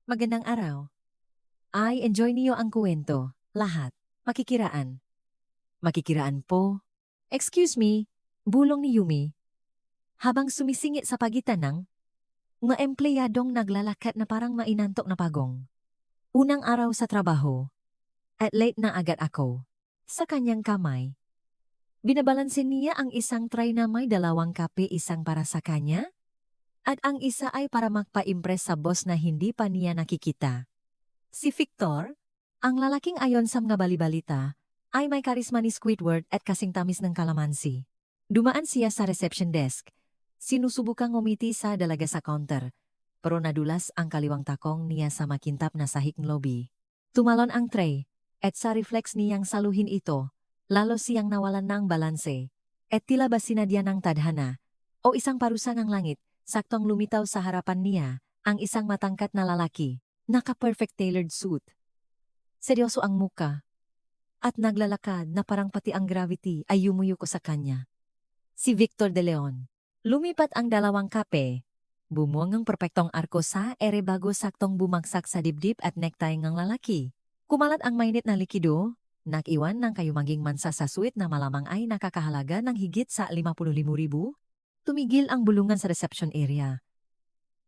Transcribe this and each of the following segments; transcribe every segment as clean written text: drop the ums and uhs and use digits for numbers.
Magandang araw. I enjoy niyo ang kuwento. Lahat. Makikiraan. Makikiraan po. Excuse me, bulong ni Yumi. Habang sumisingit sa pagitan ng mga empleyadong naglalakat na parang mainantok na pagong. Unang araw sa trabaho. At late na agad ako. Sa kanyang kamay. Binabalansin niya ang isang tray na may 2 kape, isang para sa kanya. At ang isa ay para magpa-impress sa boss na hindi pa niya nakikita. Si Victor, ang lalaking ayon sa mga balibalita, ay may karisma ni Squidward at kasing tamis ng kalamansi. Dumaan siya sa reception desk. Sinusubukang umiti sa dalaga sa counter, pero nadulas ang kaliwang takong niya sa makintap na sahig lobby. Tumalon ang tray, at sa reflex niyang saluhin ito, lalo siyang nawalan ng balanse, at tila ba sinadya ng tadhana, o isang parusa ng langit, saktong lumitaw sa harapan niya, ang isang matangkat na lalaki. Naka-perfect tailored suit. Seryoso ang muka. At naglalakad na parang pati ang gravity ay yumuyuko sa kanya. Si Victor de Leon. Lumipat ang 2 kape. Bumuang ang perpektong arko sa ere bago saktong bumagsak sa dibdib at necktie ng lalaki. Kumalat ang mainit na likido, nag-iwan ng kayumaging mansa sa suit na malamang ay nakakahalaga ng higit sa 55,000. Tumigil ang bulungan sa reception area.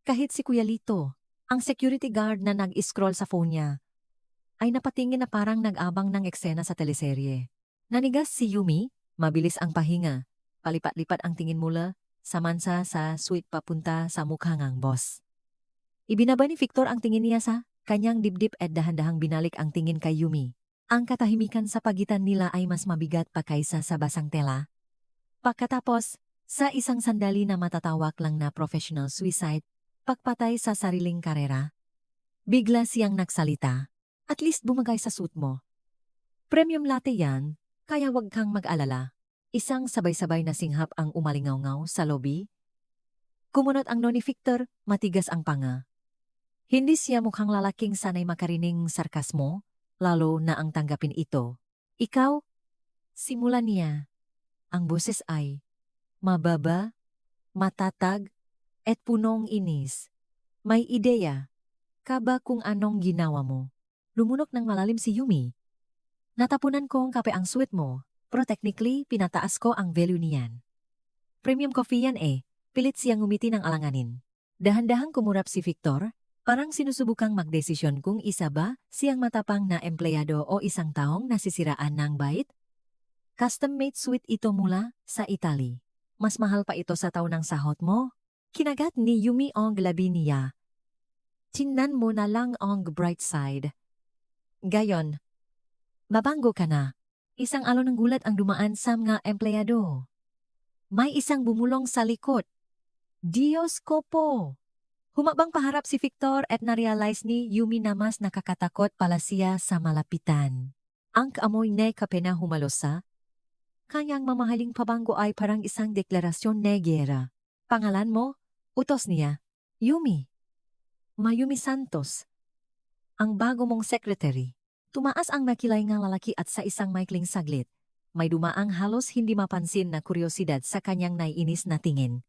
Kahit si Kuya Lito, ang security guard na nag-scroll sa phone niya, ay napatingin na parang nag-abang ng eksena sa teleserye. Nanigas si Yumi, mabilis ang pahinga. Palipat-lipat ang tingin mula sa mansa sa suite papunta sa mukha ng boss. Ibinaba ni Victor ang tingin niya sa kanyang dibdib at dahan-dahang binalik ang tingin kay Yumi. Ang katahimikan sa pagitan nila ay mas mabigat pa kaysa sa basang tela. Pagkatapos, sa isang sandali na matatawag lang na professional suicide, pagpatay sa sariling karera. Bigla siyang nagsalita. At least bumagay sa suit mo. Premium latte yan, kaya wag kang mag-alala. Isang sabay-sabay na singhap ang umalingaw-ngaw sa lobby. Kumunot ang noni Victor, matigas ang panga. Hindi siya mukhang lalaking sanay makarining sarkasmo, lalo na ang tanggapin ito. Ikaw? Simulan niya. Ang boses ay mababa, matatag, at punong inis. May ideya ka ba kung anong ginawa mo? Lumunok ng malalim si Yumi. Natapunan kong kape ang suit mo, pero technically pinataas ko ang value niyan. Premium coffee yan eh, pilit siyang ngumiti ng alanganin. Dahan-dahang kumurap si Victor, parang sinusubukang magdesisyon kung isa ba siyang matapang na empleyado o isang taong nasisiraan ng bait. Custom-made suit ito mula sa Italy. Mas mahal pa ito sa taon ng sahot mo. Kinagat ni Yumi ang labi niya. Tingnan mo na lang ang bright side. Gayon, babango ka na. Isang alon ng gulat ang dumaan sa mga empleyado. May isang bumulong sa likod. Diyos ko po! Humabang paharap si Victor at narealize ni Yumi na mas nakakatakot pala siya sa malapitan. Ang kaamoy na kape na humalosa. Kanyang mamahaling pabango ay parang isang deklarasyon na gera. Pangalan mo? Utos niya. Yumi. Mayumi Santos. Ang bago mong secretary. Tumaas ang makilay ng lalaki at sa isang maikling saglit, may dumaang halos hindi mapansin na kuryosidad sa kanyang naiinis na tingin.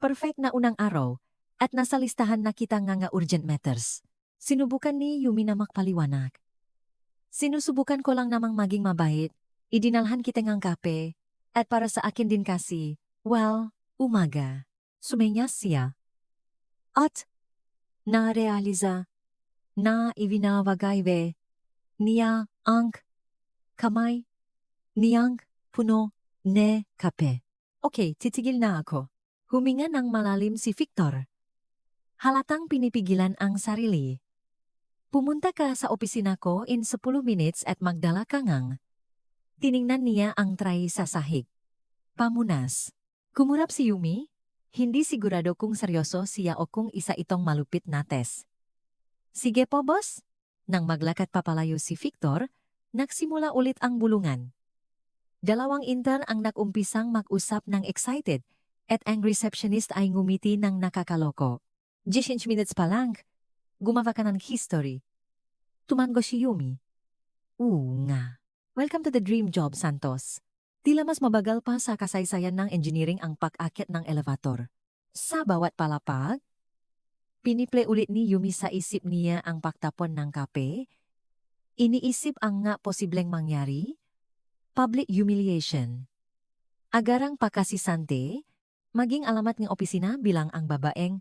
Perfect na unang araw, at nasa listahan na kita nga urgent matters. Sinubukan ni Yumi na magpaliwanag. Sinusubukan ko lang namang maging mabait, idinalhan kita ngang kape, at para sa akin din kasi, well, umaga. Sumenyas siya. At narealiza na ibinabagay niya ang kamay niyang puno ne kape. Okay, titigil na ako. Huminga ng malalim si Victor. Halatang pinipigilan ang sarili. Pumunta ka sa opisina ko in 10 minutes at magdala ka ngang. Tiningnan niya ang tray sa sahig. Pamunas. Kumurap si Yumi. Hindi sigurado kung seryoso siya o kung isa itong malupit na test. Sige po, boss. Nang maglakad papalayo si Victor, nagsimula ulit ang bulungan. 2 intern ang nag-umpisang mag-usap ng excited at ang receptionist ay ngumiti ng nakakaloko. 10 minutes pa lang, gumawa ka ng history. Tumango si Yumi. Nga. Welcome to the dream job, Santos. Tila mas mabagal pa sa kasaysayan ng engineering ang pag-akit ng elevator. Sa bawat palapag, Piniple ulit ni Yumi sa isip niya ang pagtapon ng kape. Iniisip ang nga posibleng mangyari. Public humiliation. Agarang pakasisante, maging alamat ng opisina bilang ang babaeng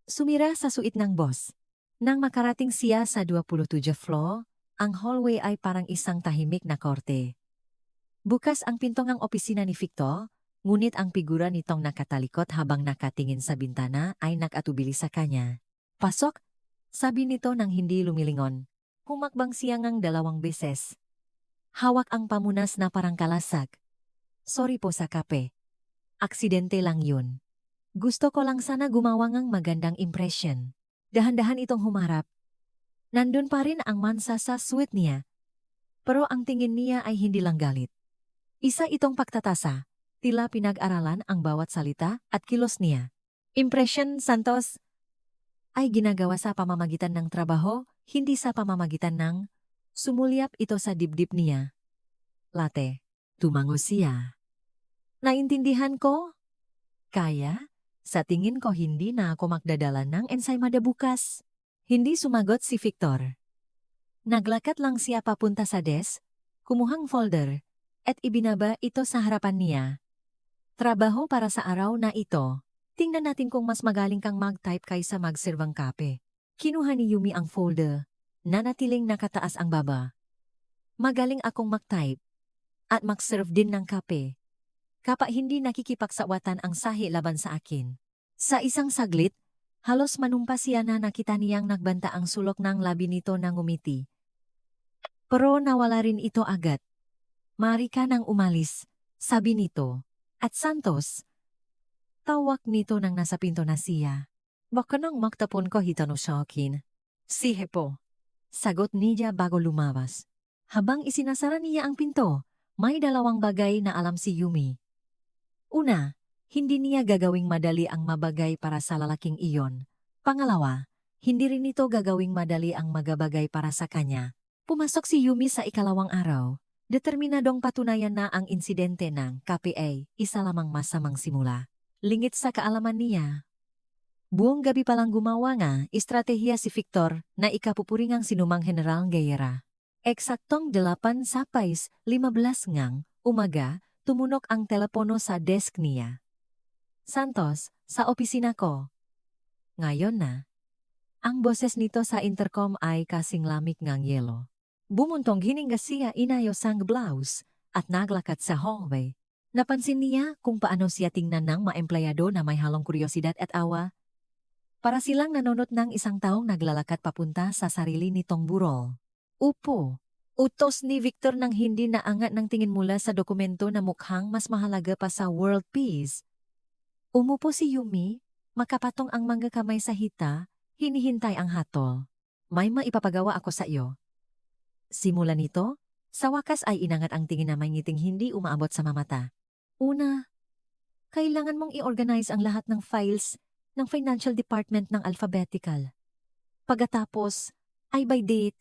sumira sa suit ng boss. Nang makarating siya sa 27 floor, ang hallway ay parang isang tahimik na korte. Bukas ang pinto ng opisina ni Victor, ngunit ang figura nitong nakatalikot habang nakatingin sa bintana ay nakatubili sa kanya. Pasok, sabi nito nang hindi lumilingon. Humakbang siya ng 2 beses. Hawak ang pamunas na parang kalasag. Sorry po sa kape. Aksidente lang yun. Gusto ko lang sana gumawa ng magandang impression. Dahan-dahan itong humarap. Nandun pa rin ang mansa sa suit niya. Pero ang tingin niya ay hindi lang galit. Isa itong pagtatasa, tila pinag-aralan ang bawat salita at kilos niya. Impression, Santos, ay ginagawa sa pamamagitan ng trabaho, hindi sa pamamagitan ng sumulyap ito sa dibdib niya. Late, tumango siya. Naintindihan ko? Kaya? Sa tingin ko hindi na ako magdadala ng ensaymada bukas. Hindi sumagot si Victor. Naglakad lang siya papunta sa desk, kumuhang folder, at ibinaba ito sa harapan niya. Trabaho para sa araw na ito. Tingnan natin kung mas magaling kang mag-type kaysa mag-serve ng kape. Kinuha ni Yumi ang folder, nanatiling nakataas ang baba. Magaling akong mag-type at mag-serve din ng kape. Kapag hindi nakikipagsawatan ang sahi laban sa akin. Sa isang saglit, halos manumpa siya na nakita niyang nagbanta ang sulok ng labi nito na ngumiti. Pero nawala rin ito agad. Mari ka nang umalis, sabi nito. At Santos, tawag nito nang nasa pinto na siya. Baka nang magtapon ko hitano sa akin. Sige po. Sagot niya bago lumabas. Habang isinasara niya ang pinto, may 2 bagay na alam si Yumi. Una, hindi niya gagawing madali ang mabagay para sa lalaking iyon. Pangalawa, hindi rin ito gagawing madali ang magabagay para sa kanya. Pumasok si Yumi sa 2 araw. Determinadong patunayan na ang insidente ng KPA, isa lamang masamang simula. Lingit sa kaalaman niya. Buong gabi palang gumawa nga, estratehiya si Victor na ikapupuring ang sinumang General Guerra. Eksaktong 8:15 ngang umaga, tumunok ang telepono sa desk niya. Santos, sa opisina ko. Ngayon na. Ang boses nito sa intercom ay kasing lamig ngang yelo. Bumuntong hininga siya inayos ang blouse at naglakad sa hallway. Napansin niya kung paano siya tingnan ng mga empleyado na may halong kuryosidad at awa. Para silang nanonood ng isang taong naglalakad papunta sa sarili nitong burol. Upo. Utos ni Victor nang hindi naangat ng tingin mula sa dokumento na mukhang mas mahalaga pa sa world peace. Umupo si Yumi, makapatong ang mga kamay sa hita, hinihintay ang hatol. May maipapagawa ako sa iyo. Simula nito, sa wakas ay inangat ang tingin na may ngiting hindi umaabot sa mamata. Una, kailangan mong i-organize ang lahat ng files ng financial department ng alphabetical. Pagkatapos, ay by date,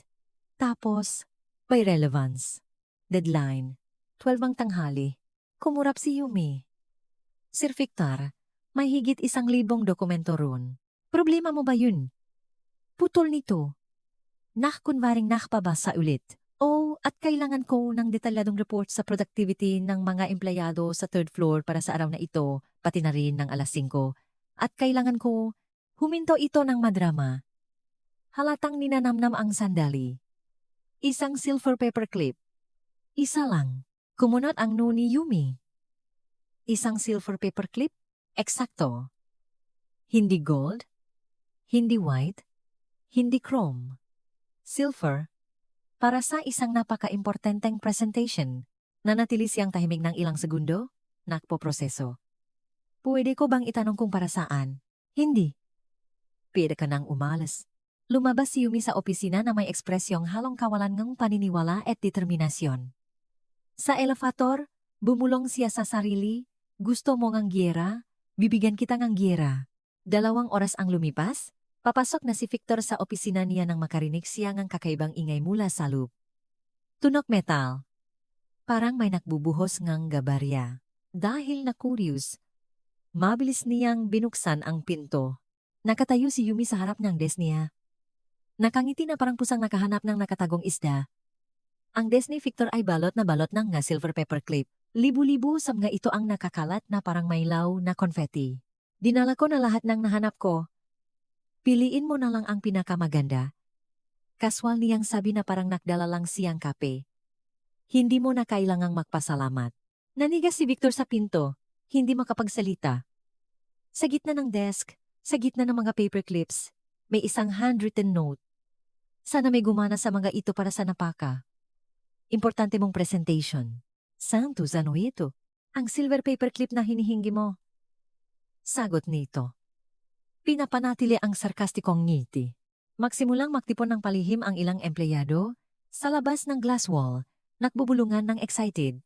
tapos, by relevance. Deadline, 12 ang tanghali. Kumurap si Yumi. Sir Victor, may higit 1,000 dokumento roon. Problema mo ba yun? Putol nito. Kunwaring nakpabasa ulit. Oh, at kailangan ko ng detalyadong report sa productivity ng mga empleyado sa 3rd floor para sa araw na ito, pati na rin ng alas 5. At kailangan ko huminto ito ng madrama. Halatang ninanamnam ang sandali. Isang silver paperclip. Isa lang. Kumunot ang no ni Yumi. Isang silver paperclip? Eksakto. Hindi gold, hindi white, hindi chrome. Silver. Para sa isang napaka-importanteng presentation, nanatili siyang tahimik ng ilang segundo, nakpoproseso. Pwede ko bang itanong kung para saan? Hindi. Pwede ka nang umalis. Lumabas si Yumi sa opisina na may ekspresyong halong kawalan ng paniniwala at determinasyon. Sa elevator, bumulong siya sa sarili, gusto mo ngang gyera, bibigyan kita ngang gyera. 2 oras ang lumipas, papasok na si Victor sa opisina niya nang makarinig siya ng kakaibang ingay mula sa loob. Tunog metal. Parang may nakbubuhos ngang gabarya. Dahil na curious, mabilis niyang binuksan ang pinto. Nakatayo si Yumi sa harap ng desk niya. Nakangiti na parang pusang nakahanap ng nakatagong isda. Ang desk ni Victor ay balot na balot ng nga silver paperclip. Libu-libu sa mga ito ang nakakalat na parang maylaw na confetti. Dinala ko na lahat ng nahanap ko. Piliin mo na lang ang pinakamaganda. Kaswal niyang sabi na parang nakdala lang siyang kape. Hindi mo na kailangang magpasalamat. Nanigas si Victor sa pinto, hindi makapagsalita. Sa gitna ng desk, sa gitna ng mga paperclips, may isang handwritten note. Sana may gumana sa mga ito para sa napaka. Importante mong presentation. Santos, ano ito? Ang silver paperclip na hinihingi mo. Sagot nito. Pinapanatili ang sarkastikong ngiti. Magsimulang magtipon ng palihim ang ilang empleyado, sa labas ng glass wall, nakbubulungan ng excited.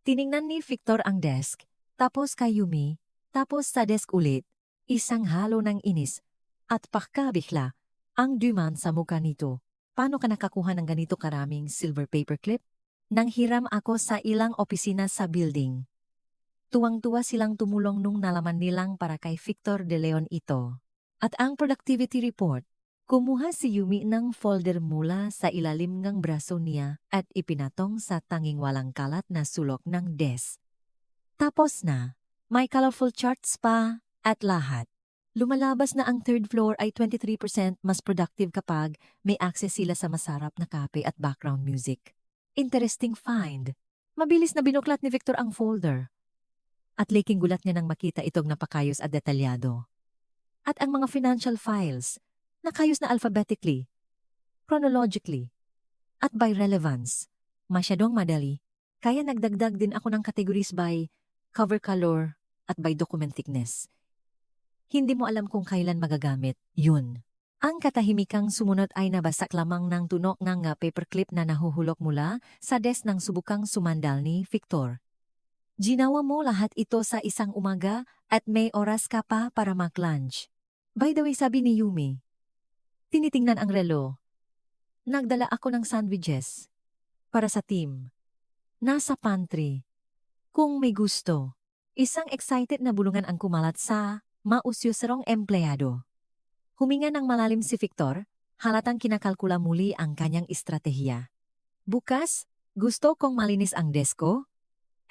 Tiningnan ni Victor ang desk, tapos kay Yumi, tapos sa desk ulit, isang halo ng inis, at pakabigla, ang duman sa mukha nito. Paano ka nakakuha ng ganito karaming silver paperclip? Nanghiram ako sa ilang opisina sa building. Tuwang-tuwa silang tumulong nung nalaman nilang para kay Victor de Leon ito. At ang productivity report, kumuha si Yumi ng folder mula sa ilalim ng braso niya at ipinatong sa tanging walang kalat na sulok ng desk. Tapos na, may colorful charts pa at lahat. Lumalabas na ang third floor ay 23% mas productive kapag may access sila sa masarap na kape at background music. Interesting find. Mabilis na binuklat ni Victor ang folder. At laking gulat niya nang makita itong napakayos at detalyado. At ang mga financial files, nakayos na alphabetically, chronologically, at by relevance. Masyadong madali, kaya nagdagdag din ako ng categories by cover color at by document thickness. Hindi mo alam kung kailan magagamit, yun. Ang katahimikang sumunod ay nabasak lamang ng tunok ng paperclip na nahuhulok mula sa desk ng subukang sumandal ni Victor. Ginawa mo lahat ito sa isang umaga at may oras ka pa para mag-lunch. By the way, sabi ni Yumi. Tinitingnan ang relo. Nagdala ako ng sandwiches. Para sa team. Nasa pantry. Kung may gusto. Isang excited na bulungan ang kumalat sa mausyosarong empleyado. Huminga ng malalim si Victor, halatang kinakalkula muli ang kanyang estratehiya. Bukas, gusto kong malinis ang desko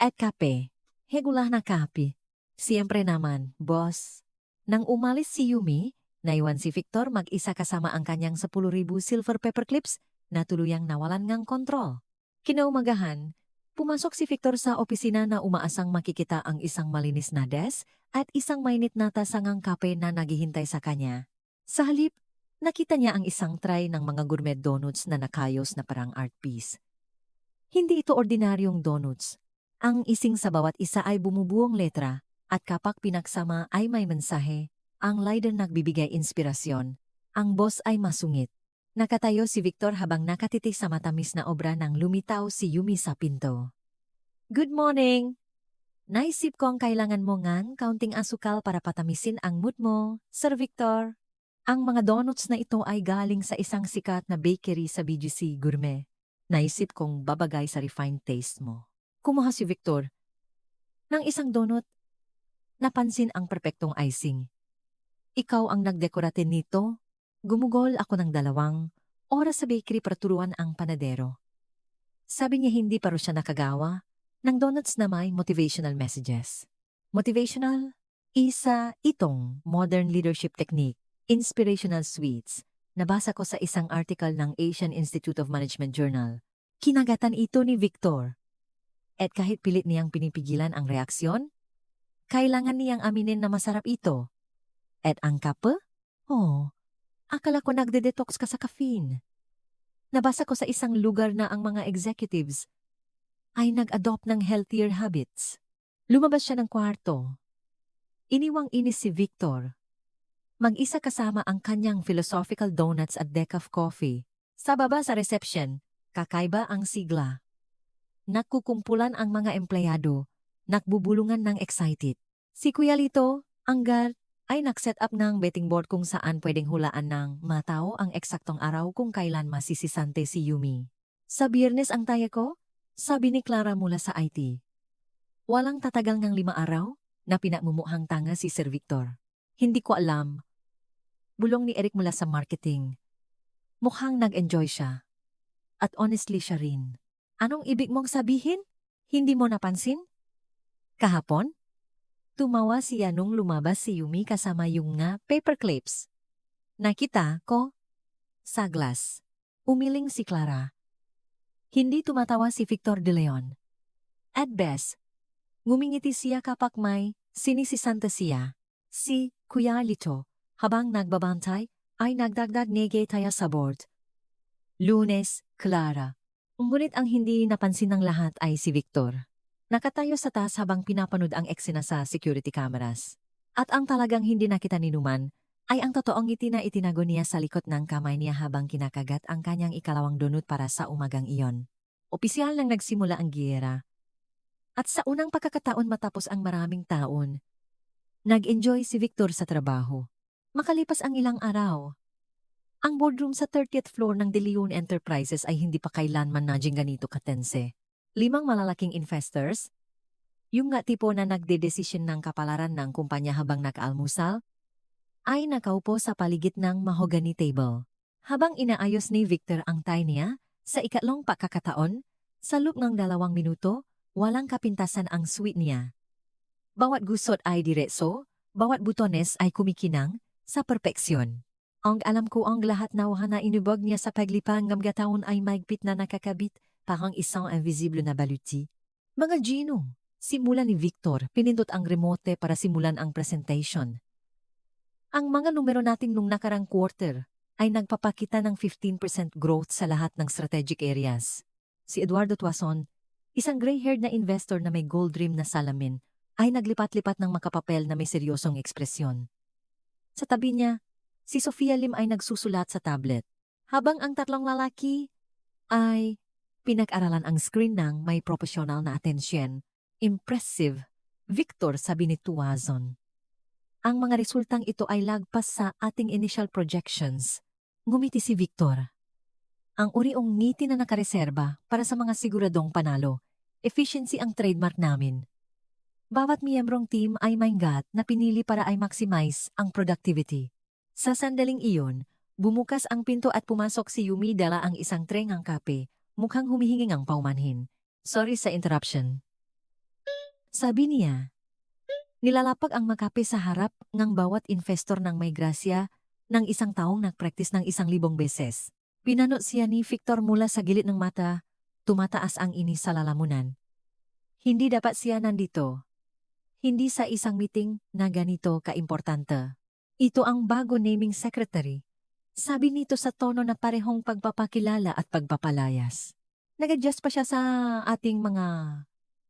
at kape. Regular na kape. Siyempre naman, boss. Nang umalis si Yumi, naiwan si Victor mag-isa kasama ang kanyang 10,000 silver paperclips na tuluyang nawalan ng kontrol. Kinaumagahan, pumasok si Victor sa opisina na umaasang makikita ang isang malinis na desk at isang mainit na tasangang kape na naghihintay sa kanya. Sa halip, nakita niya ang isang tray ng mga gourmet donuts na nakayos na parang art piece. Hindi ito ordinaryong donuts. Ang ising sa bawat isa ay bumubuong letra at kapag pinagsama ay may mensahe. Ang leader nagbibigay inspirasyon. Ang boss ay masungit. Nakatayo si Victor habang nakatitig sa matamis na obra nang lumitaw si Yumi sa pinto. Good morning! Naisip kong kailangan mo ngang kaunting asukal para patamisin ang mood mo, Sir Victor. Ang mga donuts na ito ay galing sa isang sikat na bakery sa BGC Gourmet. Naisip kong babagay sa refined taste mo. Kumuha si Victor ng isang donut. Napansin ang perpektong icing. Ikaw ang nagdekoratin nito. Gumugol ako ng 2 oras sa bakery para turuan ang panadero. Sabi niya hindi pa rin siya nakagawa ng donuts na may motivational messages. Motivational? Isa itong modern leadership technique. Inspirational Sweets, nabasa ko sa isang article ng Asian Institute of Management Journal. Kinagatan ito ni Victor. At kahit pilit niyang pinipigilan ang reaksyon, kailangan niyang aminin na masarap ito. At ang kape? Oh, akala ko nagde-detox ka sa caffeine. Nabasa ko sa isang lugar na ang mga executives ay nag-adopt ng healthier habits. Lumabas siya ng kwarto. Iniwang inis si Victor. Mag-isa kasama ang kanyang philosophical donuts at decaf coffee. Sa baba sa reception, kakaiba ang sigla. Nagkukumpulan ang mga empleyado, nakbubulungan ng excited. Si Kuya Lito, ang guard, ay nag-set up ng betting board kung saan pwedeng hulaan ng matao ang eksaktong araw kung kailan masisisante si Yumi. Sa Biyernes ang taya ko, sabi ni Clara mula sa IT. Walang tatagal ng 5 araw na pinagmumuhang tanga si Sir Victor. Hindi ko alam Bulong ni Eric mula sa marketing. Mukhang nag-enjoy siya. At honestly siya rin. Anong ibig mong sabihin? Hindi mo napansin? Kahapon? Tumawa siya nung lumabas si Yumi kasama yung nga paperclips. Nakita ko? Sa glass. Umiling si Clara. Hindi tumatawa si Victor de Leon. At best, ngumingiti siya kapag may sinisisanta siya. Si Kuya Lito, habang nagbabantay, ay nagdagdag negetaya sa board. Lunes, Clara. Ngunit ang hindi napansin ng lahat ay si Victor. Nakatayo sa taas habang pinapanood ang eksena sa security cameras. At ang talagang hindi nakita ni Numan ay ang totoong ngiti na itinago niya sa likod ng kamay niya habang kinakagat ang kanyang ikalawang donut para sa umagang iyon. Opisyal nang nagsimula ang giyera. At sa unang pagkakataon matapos ang maraming taon, nag-enjoy si Victor sa trabaho. Makalipas ang ilang araw, ang boardroom sa 30th floor ng De Leon Enterprises ay hindi pa kailanman naging ganito katense. 5 malalaking investors, yung nga tipo na nagdedesisyon ng kapalaran ng kumpanya habang nag-almusal, ay nakaupo sa paligid ng mahogany table. Habang inaayos ni Victor ang tie niya, sa ikatlong pagkakataon, sa loob ng 2 minuto, walang kapintasan ang suite niya. Bawat gusot ay diretso, bawat butones ay kumikinang, sa perpeksyon. Ang alam ko ang lahat na wahana inubog niya sa paglipang ngamgataon ay maigpit na nakakabit, parang isang invisible na baluti. Mga Gino, simula ni Victor, pinindot ang remote para simulan ang presentation. Ang mga numero natin nung nakarang quarter ay nagpapakita ng 15% growth sa lahat ng strategic areas. Si Eduardo Tuason, isang gray-haired na investor na may gold rim na salamin, ay naglipat-lipat ng makapapel na may seryosong ekspresyon. Sa tabi niya, si Sofia Lim ay nagsusulat sa tablet, habang ang tatlong lalaki ay pinag-aralan ang screen ng may profesional na atensyon. Impressive, Victor, sabi ni Tuazon. Ang mga resultang ito ay lagpas sa ating initial projections. Ngumiti si Victor. Ang uriong ngiti na nakareserba para sa mga siguradong panalo. Efficiency ang trademark namin. Bawat miyembrong team ay may gut na pinili para ay maximize ang productivity. Sa sandaling iyon, bumukas ang pinto at pumasok si Yumi dala ang isang tray ng kape, mukhang humihinging ang paumanhin. Sorry sa interruption. Sabi niya. Nilalapag ang makape sa harap ng bawat investor ng may grasya ng isang taong nagpractice ng 1,000 beses. Pinanot siya ni Victor mula sa gilid ng mata, tumataas ang inis sa lalamunan. Hindi dapat siya nandito. Hindi sa isang meeting na ganito kaimportante. Ito ang bago naming secretary. Sabi nito sa tono na parehong pagpapakilala at pagpapalayas. Nag-adjust pa siya sa ating mga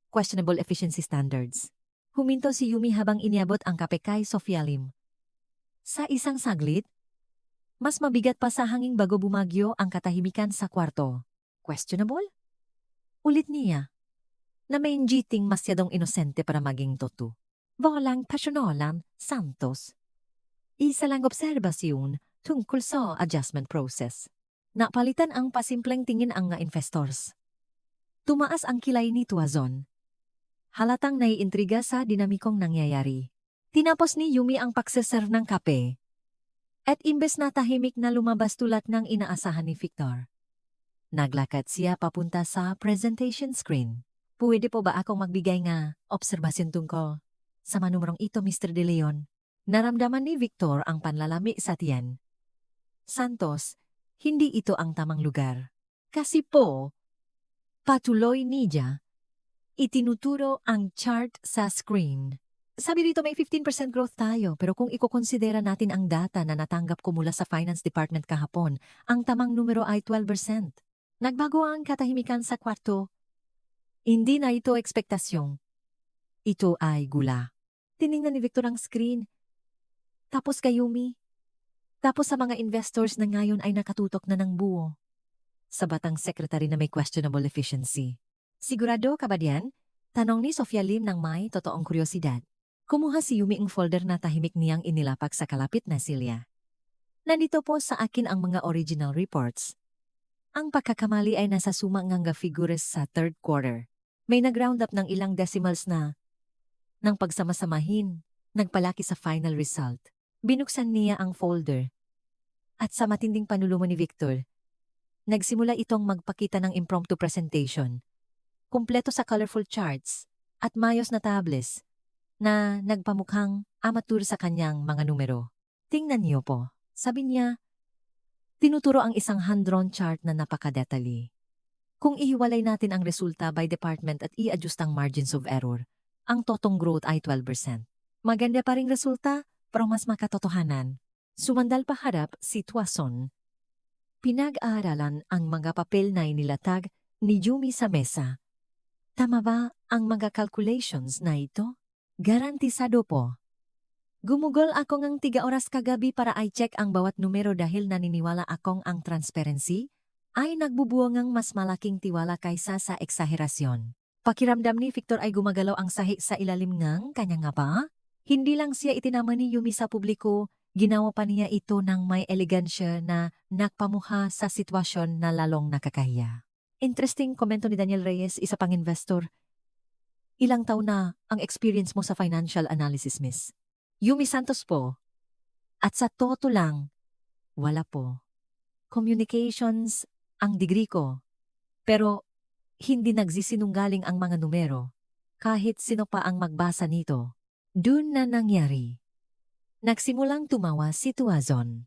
questionable efficiency standards. Huminto si Yumi habang iniabot ang kape kay Sofia Lim. Sa isang saglit, mas mabigat pa sa hanging bago bumagyo ang katahimikan sa kwarto. Questionable? Ulit niya. Na may injiting masyadong inosente para maging totoo. Walang pasyonalan, Santos. Isa lang obserbasyon tungkol sa adjustment process. Napalitan ang pasimpleng tingin ang nga investors. Tumaas ang kilay ni Tuazon. Halatang naiintriga sa dinamikong nangyayari. Tinapos ni Yumi ang pagseserve ng kape. At imbes na tahimik na lumabas tulad ng inaasahan ni Victor. Naglakad siya papunta sa presentation screen. Pwede po ba akong magbigay nga obserbasyon tungkol sa manumerong ito, Mr. De Leon? Naramdaman ni Victor ang panlalami sa tiyan. Santos, hindi ito ang tamang lugar. Kasi po, patuloy niya, itinuturo ang chart sa screen. Sabi dito may 15% growth tayo pero kung ikukonsidera natin ang data na natanggap ko mula sa Finance Department kahapon, ang tamang numero ay 12%. Nagbago ang katahimikan sa kwarto. Hindi na ito ekspektasyon. Ito ay gula. Tiningnan ni Victor ang screen. Tapos kay Yumi. Tapos sa mga investors na ngayon ay nakatutok na ng buo. Sa batang secretary na may questionable efficiency. Sigurado ka ba diyan? Tanong ni Sofia Lim ng may totoong kuryosidad. Kumuha si Yumi ang folder na tahimik niyang inilapak sa kalapit na silya. Nandito po sa akin ang mga original reports. Ang pagkakamali ay nasa sumang nga figures sa third quarter. May nag-round up ng ilang decimals na nang pagsamasamahin, nagpalaki sa final result. Binuksan niya ang folder. At sa matinding panulumo ni Victor, nagsimula itong magpakita ng impromptu presentation, kumpleto sa colorful charts at mayos na tables na nagpamukhang amateur sa kanyang mga numero. Tingnan niyo po, sabi niya, tinuturo ang isang hand-drawn chart na napakadetali. Kung ihiwalay natin ang resulta by department at i-adjust ang margins of error, ang totong growth ay 12%. Maganda pa ring resulta, pero mas makatotohanan. Sumandal pa harap sitwasyon. Pinag-aaralan ang mga papel na inilatag ni Yumi sa mesa. Tama ba ang mga calculations na ito? Garantisado po. Gumugol ako ng 3 oras kagabi para i-check ang bawat numero dahil naniniwala akong ang transparency ay nagbubuongang mas malaking tiwala kaysa sa eksaherasyon. Pakiramdam ni Victor ay gumagalaw ang sahi sa ilalim ng kanyang ngapa. Hindi lang siya itinama ni Yumi sa publiko, ginawa pa niya ito ng may elegansya na nakpamuha sa sitwasyon na lalong nakakahiya. Interesting komento ni Daniel Reyes, isa pang investor. Ilang taon na ang experience mo sa financial analysis, Miss? Yumi Santos po. At sa toto lang, wala po. Communications ang degree ko. Pero hindi nagsisinungaling ang mga numero. Kahit sino pa ang magbasa nito. Dun na nangyari. Nagsimulang tumawa si Tuazon.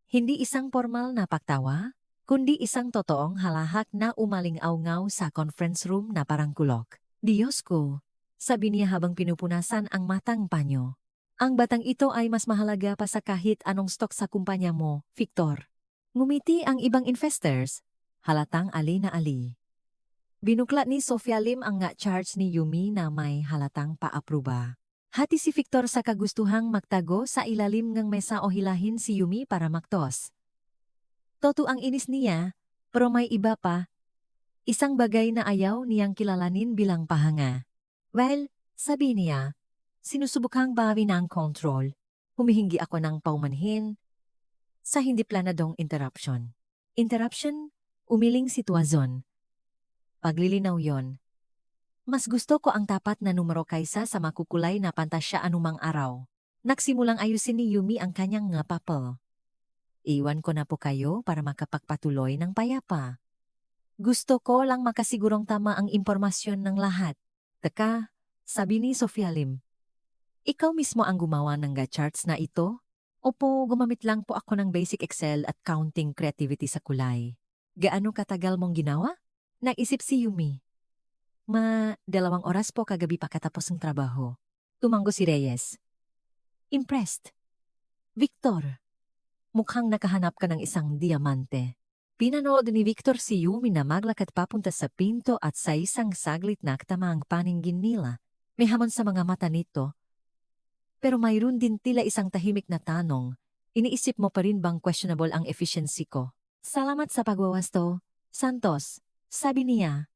Hindi isang formal na pagtawa, kundi isang totoong halahak na umaling-aw-ngaw sa conference room na parang kulok. Diyos ko, sabi niya habang pinupunasan ang matang panyo. Ang batang ito ay mas mahalaga pa sa kahit anong stock sa kumpanya mo, Victor. Ngumiti ang ibang investors, halatang ali na ali. Binuklat ni Sofia Lim ang nga charts ni Yumi na may halatang paapruba. Hati si Victor sa kagustuhang magtago sa ilalim ng mesa o hilahin si Yumi para maktos. Toto ang inis niya, pero may iba pa. Isang bagay na ayaw niyang kilalanin bilang pahanga. Well, sabi niya, sinusubukang bawi ng control. Humihingi ako ng paumanhin sa hindi planadong interruption. Interruption? Umiling si Tuazon. Paglilinaw yon. Mas gusto ko ang tapat na numero kaysa sa makukulay na pantasya anumang araw. Nagsimulang ayusin ni Yumi ang kanyang nga papel. Iwan ko na po kayo para makapagpatuloy ng payapa. Gusto ko lang makasigurong tama ang impormasyon ng lahat. Teka, sabi ni Sofia Lim. Ikaw mismo ang gumawa ng charts na ito? Opo, gumamit lang po ako ng basic Excel at counting creativity sa kulay. Gaano katagal mong ginawa? Nag-isip si Yumi. 2 oras po kagabi pagkatapos ng trabaho. Tumango si Reyes. Impressed. Victor, mukhang nakahanap ka ng isang diamante. Pinanood ni Victor si Yumi na maglakad papunta sa pinto at sa isang saglit naktama ang paningin nila. May hamon sa mga mata nito. Pero mayroon din tila isang tahimik na tanong. Iniisip mo pa rin bang questionable ang efficiency ko? Salamat sa pagwawasto, Santos, sabi niya.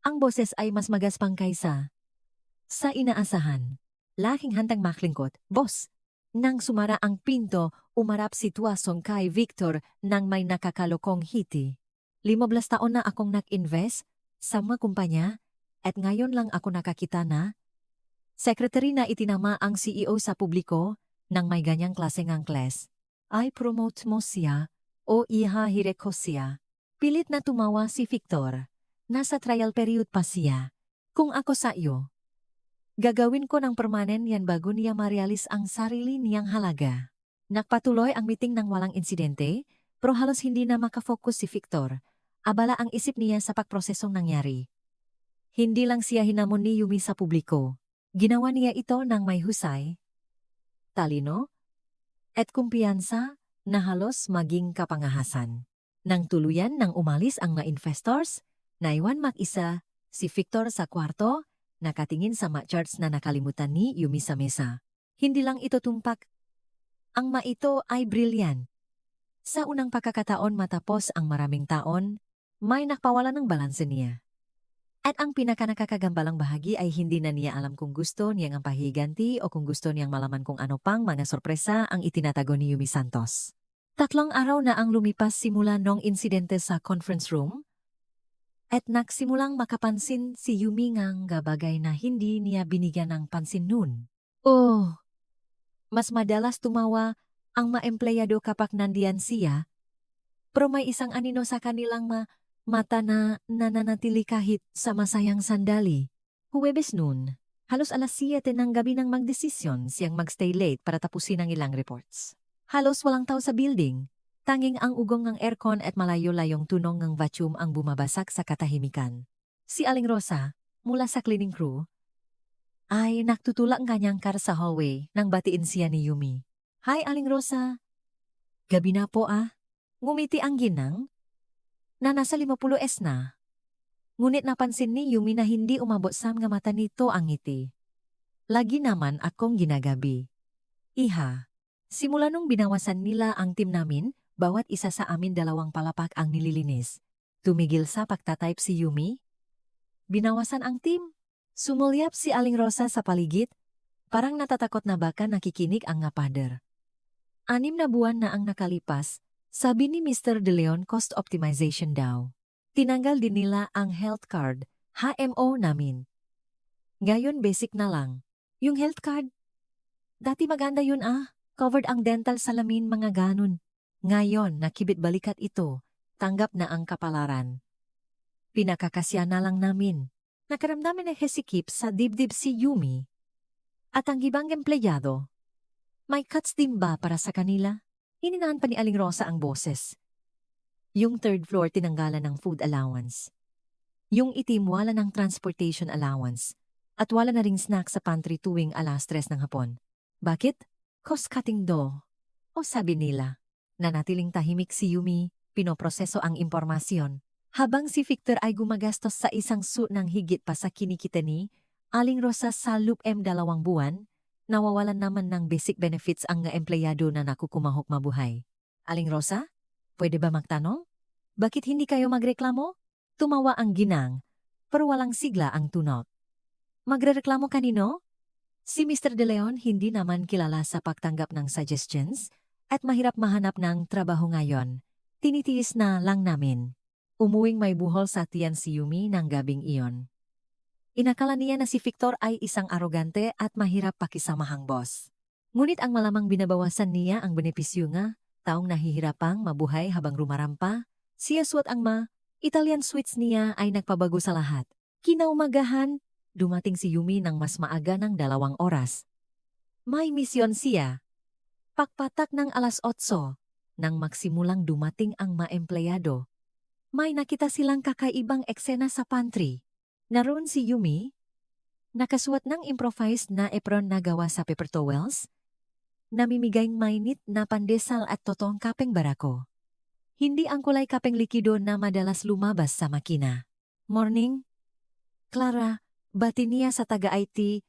Ang boses ay mas magaspang kaysa sa inaasahan. Laking handang maklingkot, boss. Nang sumara ang pinto, umarap si Tuazon kay Victor nang may nakakalokong hiti. 15 taon na akong nag-invest sa mga kumpanya at ngayon lang ako nakakita na secretary na itinama ang CEO sa publiko nang may ganyang klase ng class. I promote mo siya o ihahire ko siya. Pilit na tumawa si Victor. Nasa trial period pa siya. Kung ako sa iyo, gagawin ko ng permanen yan bago niya marealis ang sarili niyang halaga. Nagpatuloy ang meeting ng walang insidente, pero halos hindi na makafocus si Victor. Abala ang isip niya sa pagprosesong nangyari. Hindi lang siya hinamon ni Yumi sa publiko. Ginawa niya ito ng may husay, talino, at kumpiyansa na halos maging kapangahasan. Nang tuluyan nang umalis ang mga investors, naiwan mag-isa si Victor sa kwarto, nakatingin sa charts na nakalimutan ni Yumi sa mesa. Hindi lang ito tumpak. Ang ito ay brilliant. Sa unang pagkakataon matapos ang maraming taon, may nakpawala ng balanse niya. At ang pinakanakakagambalang bahagi ay hindi na niya alam kung gusto niyang ang pahiganti o kung gusto niyang malaman kung ano pang mga sorpresa ang itinatago ni Yumi Santos. 3 araw na ang lumipas simula nung insidente sa conference room, at nagsimulang makapansin si Yumi ngang bagay na hindi niya binigyan ng pansin noon. Oh! Mas madalas tumawa ang maempleyado kapag nandiyan siya, pero may isang anino sa kanilang mata na nananatili kahit sa masayang sandali. Huwebes noon, halos alas 7 ng gabi nang magdesisyon siyang magstay late para tapusin ang ilang reports. Halos walang tao sa building. Tanging ang ugong ng aircon at malayo-layong tunog ng vacuum ang bumabasak sa katahimikan. Si Aling Rosa, mula sa cleaning crew, ay naktutulak ang kanyang car sa hallway nang batiin siya ni Yumi. Hi, Aling Rosa. Gabi na po ah. Ngumiti ang ginang na nasa 50 na. Ngunit napansin ni Yumi na hindi umabot sa mga mata nito ang ngiti. Lagi naman akong ginagabi. Iha, simula nung binawasan nila ang team namin, bawat isa sa amin 2 palapak ang nililinis. Tumigil sa pagtatype si Yumi. Binawasan ang team. Sumulyap si Aling Rosa sa paligid. Parang natatakot na baka nakikinig ang ngapader. 6 na buwan na ang nakalipas, sabi ni Mr. De Leon cost optimization daw. Tinanggal din nila ang health card, HMO namin. Ngayon basic na lang. Yung health card, dati maganda yun ah. Covered ang dental salamin mga ganun. Ngayon nakibit balikat ito, tanggap na ang kapalaran. Pinakakasya na lang namin. Nakaramdamin na hesikip sa dibdib si Yumi. At ang ibang empleyado. May cuts din ba para sa kanila? Hininaan pa ni Aling Rosa ang boses. Yung 3rd floor tinanggalan ng food allowance. Yung itim wala ng transportation allowance. At wala na ring snack sa pantry tuwing alas 3 ng hapon. Bakit? Cost-cutting do. O sabi nila. Nanatiling tahimik si Yumi, pinoproseso ang impormasyon. Habang si Victor ay gumagastos sa isang suit ng higit pa sa kinikita ni Aling Rosa sa loop 2 buwan, nawawalan naman ng basic benefits ang nga empleyado na nakukumahok mabuhay. Aling Rosa, pwede ba magtanong? Bakit hindi kayo magreklamo? Tumawa ang ginang, pero walang sigla ang tunog. Magrereklamo kanino? Si Mr. De Leon hindi naman kilala sa pagtanggap ng suggestions at mahirap mahanap ng trabaho ngayon. Tinitiis na lang namin. Umuwing may buhol sa tiyan si Yumi ng gabing iyon. Inakala niya na si Victor ay isang arogante at mahirap pakisamahang boss. Ngunit ang malamang binabawasan niya ang benepisyo nga, taong nahihirapang mabuhay habang rumarampa, siya suot ang Italian sweets niya ay nagpabago sa lahat. Kinaumagahan, dumating si Yumi ng mas maaga ng 2 oras. May misyon siya. Pakpatak ng alas 8, nang magsimulang dumating ang maempleyado. May nakita silang kakaibang eksena sa pantry. Naroon si Yumi, nakasuot ng improvised na apron na gawa sa paper towels, namimigayng mainit na pandesal at totong kapeng barako. Hindi ang kulay kapeng likido na madalas lumabas sa makina. Morning, Clara, bati niya sa taga-IT.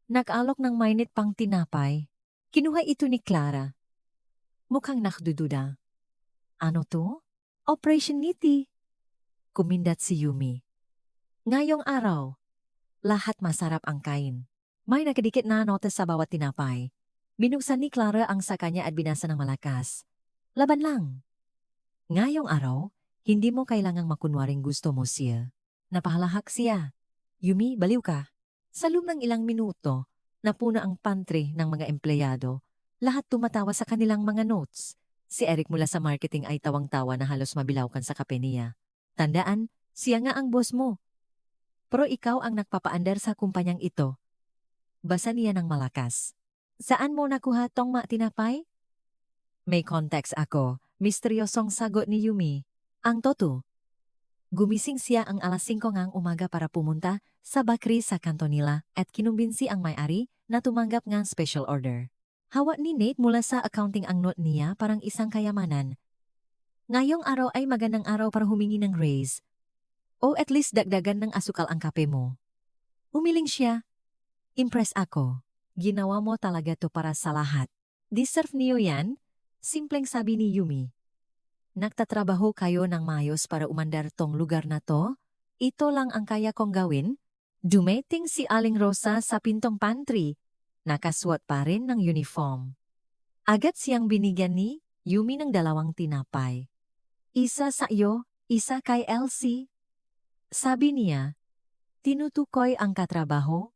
Nag-alok ng mainit pang tinapay. Kinuha ito ni Clara. Mukhang nakdududa. Ano to? Operation Niti. Kumindat si Yumi. Ngayong araw, lahat masarap ang kain. May nakadikit na notes sa bawat tinapay. Binuksan ni Clara ang sa kanya at binasa ng malakas. Laban lang. Ngayong araw, hindi mo kailangang makunwaring gusto mo siya. Napahalahak siya. Yumi, baliw ka. Sa loob ng ilang minuto, napuno ang pantry ng mga empleyado. Lahat tumatawa sa kanilang mga notes. Si Eric mula sa marketing ay tawang-tawa na halos mabilawkan sa kape niya. Tandaan, siya nga ang boss mo. Pero ikaw ang nagpapaandar sa kumpanyang ito. Basa niya ng malakas. Saan mo nakuha tong tinapay? May context ako. Misteryosong sagot ni Yumi. Ang toto. Gumising siya ang alas 5 ngang umaga para pumunta sa bakery sa kanto nila at kinumbinsi ang may-ari na tumanggap ng special order. Hawak ni Nate mula sa accounting ang note niya parang isang kayamanan. Ngayong araw ay magandang araw para humingi ng raise. O at least dagdagan ng asukal ang kape mo. Umiling siya. Impress ako. Ginawa mo talaga to para sa lahat. Deserve niyo yan? Simpleng sabi ni Yumi. Nagtatrabaho kayo ng maayos para umandar tong lugar na to? Ito lang ang kaya kong gawin? Dumating si Aling Rosa sa pintong pantry. Nakasuot pa rin ng uniform. Agad siyang binigyan ni Yumi ng 2 tinapay. Isa sa iyo, isa kay Elsie. Sabi niya, tinutukoy ang katrabaho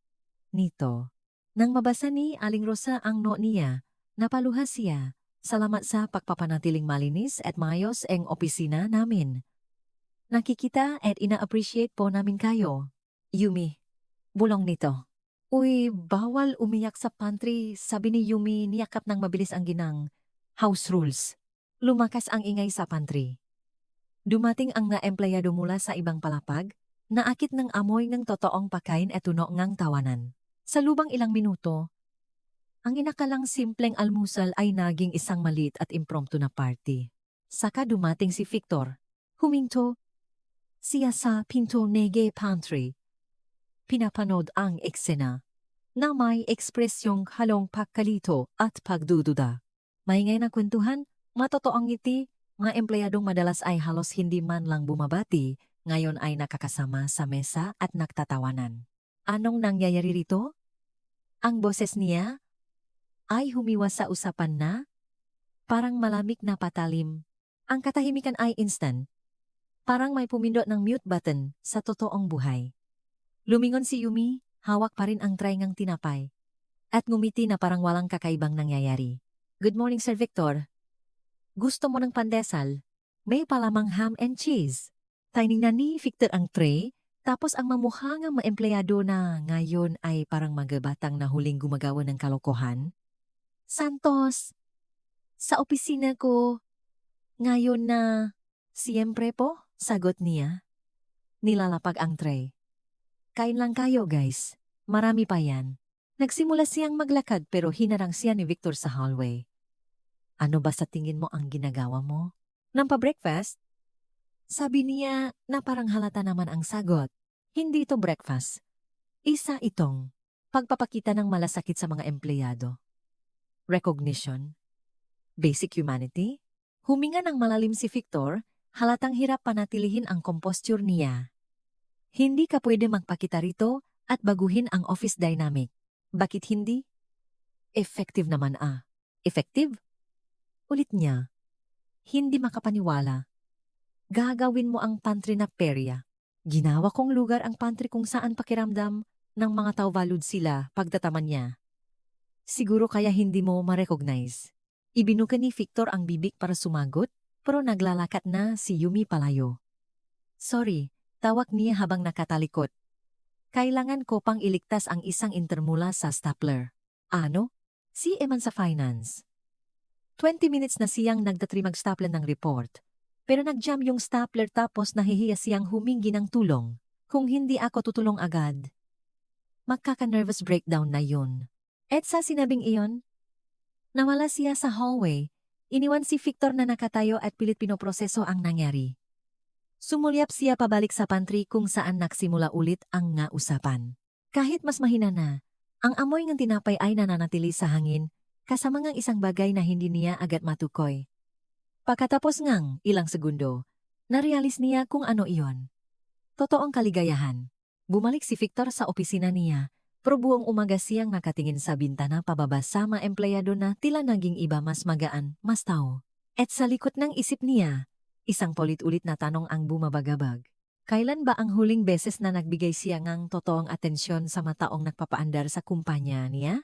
nito. Nang mabasa ni Aling Rosa ang note niya, Napaluha siya. Salamat sa pagpapanatiling malinis at maayos ang opisina namin. Nakikita at ina-appreciate po namin kayo. Yumi, bulong nito. Uy, bawal umiyak sa pantry, sabi ni Yumi niyakap ng mabilis ang ginang. House rules. Lumakas ang ingay sa pantry. Dumating ang nga empleyado mula sa ibang palapag, naakit ng amoy ng totoong pagkain at tuno ngang tawanan. Sa lubang ilang minuto, ang inakalang simpleng almusal ay naging isang maliit at impromptu na party. Saka dumating si Victor. Huminto siya sa pinto nege pantry. Pinapanood ang eksena na may ekspresyong halong pagkalito at pagdududa. Maingay na kwentuhan, matotoong ngiti, mga empleyadong madalas ay halos hindi man lang bumabati, ngayon ay nakakasama sa mesa at nagtatawanan. Anong nangyayari rito? Ang boses niya ay humiwas sa usapan na parang malamig na patalim. Ang katahimikan ay instant. Parang may pumindot ng mute button sa totoong buhay. Lumingon si Yumi, hawak pa rin ang tray ngang tinapay. At ngumiti na parang walang kakaibang nangyayari. Good morning, Sir Victor. Gusto mo ng pandesal? May palamang ham and cheese. Tiningnan ni Victor ang tray, tapos ang mamuhang maempleyado na ngayon ay parang magabatang na huling gumagawa ng kalokohan. Santos, sa opisina ko, ngayon na, siyempre po, sagot niya. Nilalapag ang tray. Kain lang kayo guys, marami pa yan. Nagsimula siyang maglakad pero hinarang siya ni Victor sa hallway. Ano ba sa tingin mo ang ginagawa mo? Nang pa-breakfast? Sabi niya na parang halata naman ang sagot. Hindi ito breakfast. Isa itong pagpapakita ng malasakit sa mga empleyado. Recognition. Basic humanity. Huminga ng malalim si Victor, halatang hirap panatilihin ang composture niya. Hindi ka pwede magpakita rito at baguhin ang office dynamic. Bakit hindi? Effective naman ah. Effective? Ulit niya. Hindi makapaniwala. Gagawin mo ang pantry na perya. Ginawa kong lugar ang pantry kung saan pakiramdam ng mga tao valued sila pagtataman niya. Siguro kaya hindi mo ma-recognize. Ibinuka ni Victor ang bibig para sumagot, pero naglalakat na si Yumi palayo. Sorry, tawag niya habang nakatalikot. Kailangan ko pang iligtas ang isang intermula sa stapler. Ano? Si Eman sa finance. 20 minutes na siyang nagtatrimag-stapler ng report. Pero nag-jam yung stapler tapos nahihiya siyang humingi ng tulong. Kung hindi ako tutulong agad, magkaka-nervous breakdown na yun. At sa sinabing iyon, nawala siya sa hallway. Iniwan si Victor na nakatayo at pilit pinoproseso ang nangyari. Sumulyap siya pabalik sa pantry kung saan nagsimula ulit ang nga usapan. Kahit mas mahina na, ang amoy ng tinapay ay nananatili sa hangin, kasama ngang isang bagay na hindi niya agad matukoy. Pagkatapos ngang ilang segundo, narealis niya kung ano iyon. Totoong kaligayahan. Bumalik si Victor sa opisina niya, pero buong umaga siyang nakatingin sa bintana pababa sa mga empleyado na tila naging iba mas magaan, mas tao. At sa likod ng isip niya, isang paulit-ulit na tanong ang bumabagabag. Kailan ba ang huling beses na nagbigay siya ng totoong atensyon sa mataong nagpapaandar sa kumpanya niya?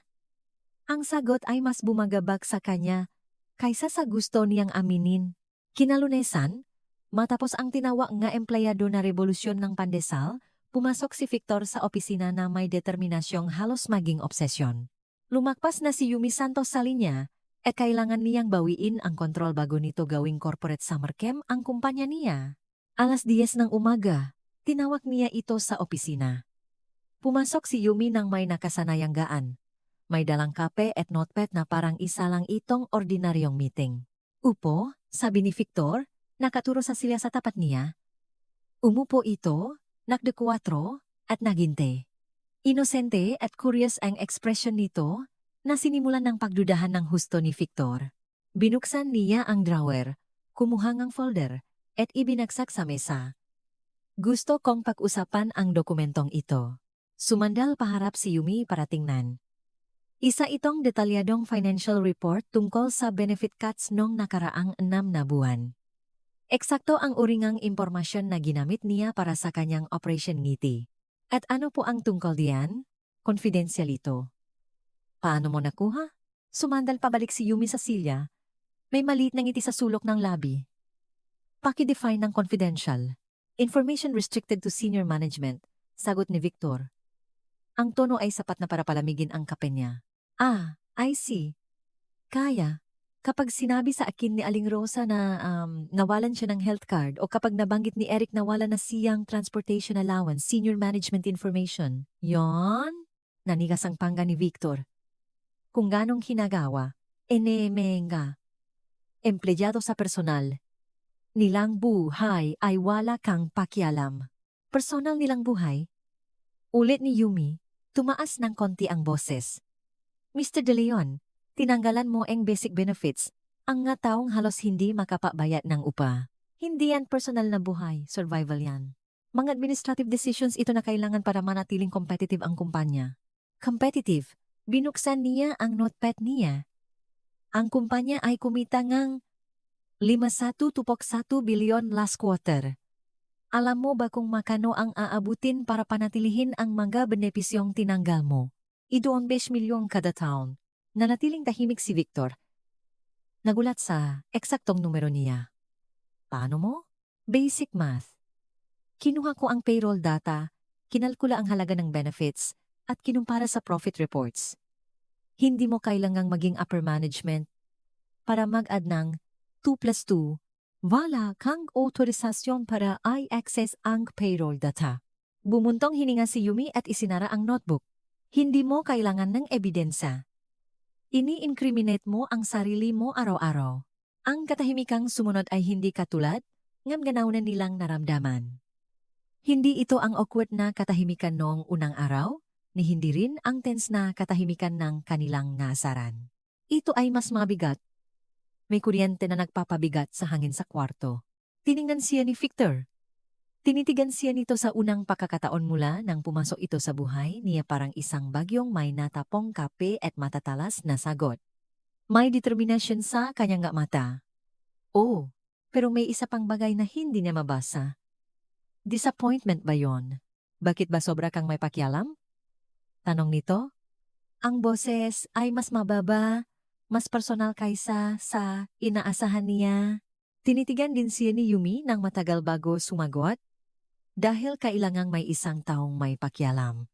Ang sagot ay mas bumagabag sa kanya kaysa sa gusto niyang aminin. Kinalunesan, matapos ang tinawag nga empleyado na revolusyon ng pandesal, pumasok si Victor sa opisina na may determinasyong halos maging obsesyon. Lumakpas na si Yumi Santos sa linya, at kailangan niyang bawiin ang kontrol bago nito gawing corporate summer camp ang kumpanya niya. 10:00 ng umaga, tinawag niya ito sa opisina. Pumasok si Yumi ng may nakasanayang gaan. May dalang kape at notepad na parang isa lang itong ordinaryong meeting. Upo, sabi ni Victor, nakaturo sa silya sa tapat niya. Umupo ito, nakdekwatro, at naginte. Inosente at curious ang ekspresyon nito, na sinimulan ng pagdudahan ng husto ni Victor. Binuksan niya ang drawer, kumuha ng folder, at ibinagsak sa mesa. Gusto kong pag-usapan ang dokumentong ito. Sumandal paharap si Yumi para tingnan. Isa itong detalyadong financial report tungkol sa benefit cuts noong nakaraang 6 na buwan. Eksakto ang uringang impormasyon na ginamit niya para sa kanyang Operation Ngiti. At ano po ang tungkol diyan? Confidential ito. Paano mo nakuha? Sumandal pabalik si Yumi sa silya. May maliit na ngiti sa sulok ng labi. Paki-define ng confidential. Information restricted to senior management, sagot ni Victor. Ang tono ay sapat na para palamigin ang kape niya. Ah, I see. Kaya. Kapag sinabi sa akin ni Aling Rosa na nawalan siya ng health card o kapag nabanggit ni Eric nawalan na siyang transportation allowance, senior management information. Yon? Nanigas ang pangga ni Victor. Kung ganong hinagawa, enemenga. Empleyado sa personal. Nilang buhay ay wala kang pakialam. Personal nilang buhay? Ulit ni Yumi, tumaas ng konti ang boses. Mr. De Leon, tinanggalan mo ang basic benefits, ang nga taong halos hindi makapabayad ng upa. Hindi yan personal na buhay, survival yan. Mga administrative decisions ito na kailangan para manatiling competitive ang kumpanya. Competitive, binuksan niya ang notepad niya. Ang kumpanya ay kumita ngang 51.1 bilyon last quarter. Alam mo ba kung makano ang aabutin para panatilihin ang mga benepisyong tinanggal mo? 2 milyong kada taon. Nanatiling tahimik si Victor. Nagulat sa eksaktong numero niya. Paano mo? Basic math. Kinuha ko ang payroll data, kinalkula ang halaga ng benefits, at kinumpara sa profit reports. Hindi mo kailangang maging upper management para mag-add ng 2 plus 2. Wala kang otorisasyon para i-access ang payroll data. Bumuntong hininga si Yumi at isinara ang notebook. Hindi mo kailangan ng ebidensya. Ini-incriminate mo ang sarili mo araw-araw. Ang katahimikang sumunod ay hindi katulad ng ganaw na nilang naramdaman. Hindi ito ang awkward na katahimikan noong unang araw, ni hindi rin ang tense na katahimikan ng kanilang nasaran. Ito ay mas mabigat. May kuryente na nagpapabigat sa hangin sa kwarto. Tiningnan siya ni Victor. Tinitigan siya nito sa unang pagkakataon mula nang pumasok ito sa buhay niya parang isang bagyong may natapong kape at matatalas na sagot. May determination sa kanyang mata. Oh, pero may isa pang bagay na hindi niya mabasa. Disappointment ba yon? Bakit ba sobra kang may pakialam? Tanong nito. Ang boses ay mas mababa, mas personal kaysa sa inaasahan niya. Tinitigan din siya ni Yumi nang matagal bago sumagot. Dahil kailangang may isang taong may pakialam.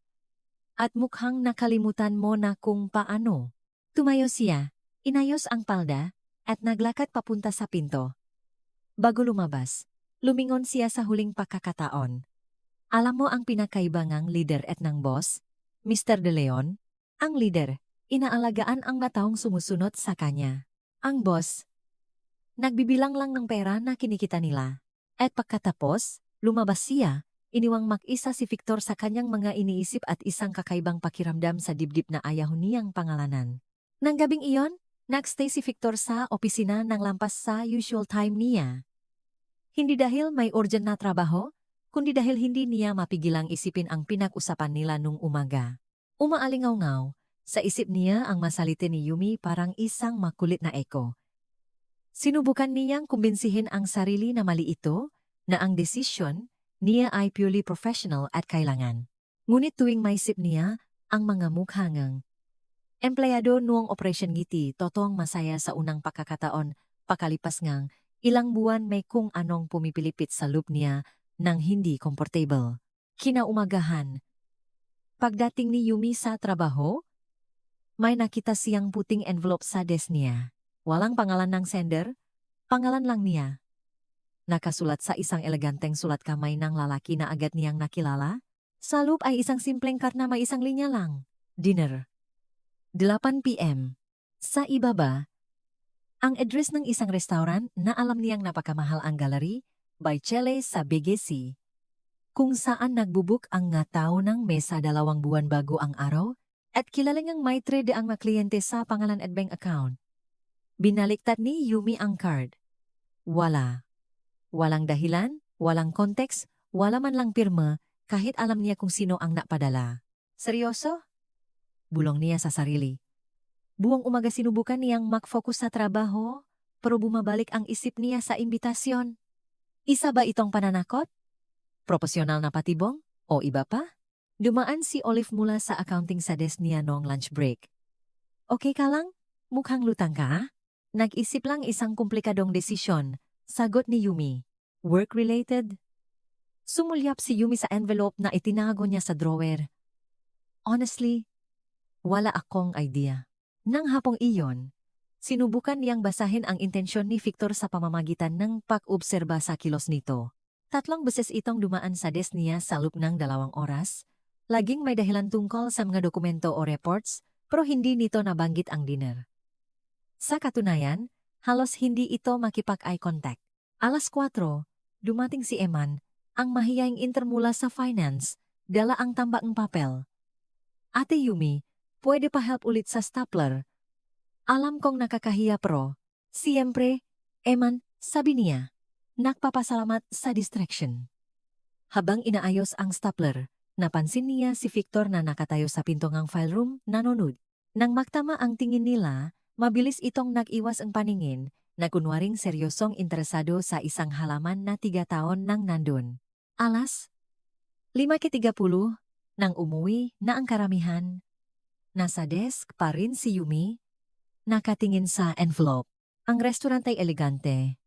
At mukhang nakalimutan mo na kung paano. Tumayo siya, inayos ang palda, at naglakad papunta sa pinto. Bago lumabas, lumingon siya sa huling pagkakataon. Alam mo ang pinakaibangang leader at ng boss, Mr. De Leon? Ang leader, inaalagaan ang taong sumusunod sa kanya. Ang boss, nagbibilang lang ng pera na kinikita nila. At pagkatapos, lumabas siya, iniwang mag-isa si Victor sa kanyang mga iniisip at isang kakaibang pakiramdam sa dibdib na ayaw niyang pangalanan. Nang gabing iyon, nagstay si Victor sa opisina ng lampas sa usual time niya. Hindi dahil may urgent na trabaho, kundi dahil hindi niya mapigilang isipin ang pinag-usapan nila nung umaga. Umaalingaw-ngaw, sa isip niya ang masalite ni Yumi parang isang makulit na eko. Sinubukan niyang kumbinsihin ang sarili na mali ito, na ang desisyon niya ay purely professional at kailangan. Ngunit tuwing maisip niya ang mga mukhangang empleyado noong Operation Ngiti, totoong masaya sa unang pagkakataon, pakalipas ngang ilang buwan may kung anong pumipilipit sa loop niya nang hindi komportable. Kinaumagahan. Pagdating ni Yumi sa trabaho, may nakita siyang puting envelope sa desk niya. Walang pangalan ng sender, pangalan lang niya. Nakasulat sa isang eleganteng sulat kamay ng lalaki na agad niyang nakilala. Sa loob ay isang simpleng card na may isang linya lang. Dinner. 8 p.m. Sa ibaba, ang address ng isang restaurant na alam niyang napakamahal ang gallery by Chele sa BGC, kung saan nagbubuk ang nga tao ng mesa 2 buwan bago ang araw at kilalang may trade ang mga kliyente sa pangalan at bank account. Binaliktad ni Yumi ang card. Walang dahilan, walang konteks, wala man lang pirma, kahit alam niya kung sino ang napadala. Seryoso? Bulong niya sa sarili. Buong umaga sinubukan niyang mag-focus sa trabaho, pero bumabalik ang isip niya sa imbitasyon. Isa ba itong pananakot? Proporsyonal na patibong? O iba pa? Dumaan si Olive mula sa accounting sa desk niya noong lunch break. Okay ka lang? Mukhang lutang ka? Nag-isip lang isang komplikadong desisyon, sagot ni Yumi. Work-related? Sumulyap si Yumi sa envelope na itinago niya sa drawer. Honestly, wala akong idea. Nang hapong iyon, sinubukan niyang basahin ang intensyon ni Victor sa pamamagitan ng pag-obserba sa kilos nito. 3 beses itong dumaan sa desk niya sa loob ng 2 oras. Laging may dahilan tungkol sa mga dokumento o reports, pero hindi nito nabanggit ang dinner. Sa katunayan, halos hindi ito makipag-eye contact. 4:00, dumating si Eman, ang mahiyaing intern mula sa finance, dala ang tambakang papel. Ate Yumi, pwede pa help ulit sa stapler. Alam kong nakakahiya pero, siyempre, Eman, sabi niya. Nagpapasalamat sa distraction. Habang inaayos ang stapler, napansin niya si Victor na nakatayo sa pinto ng file room, nanonood. Nang magtama ang tingin nila, mabilis itong nag-iwas ang paningin, na kunwaring seryosong interesado sa isang halaman na 3 taon nang nandun. Alas 5:30 nang umuwi na ang karamihan. Nasa desk pa rin si Yumi, nakatingin sa envelope. Ang restaurant ay elegante,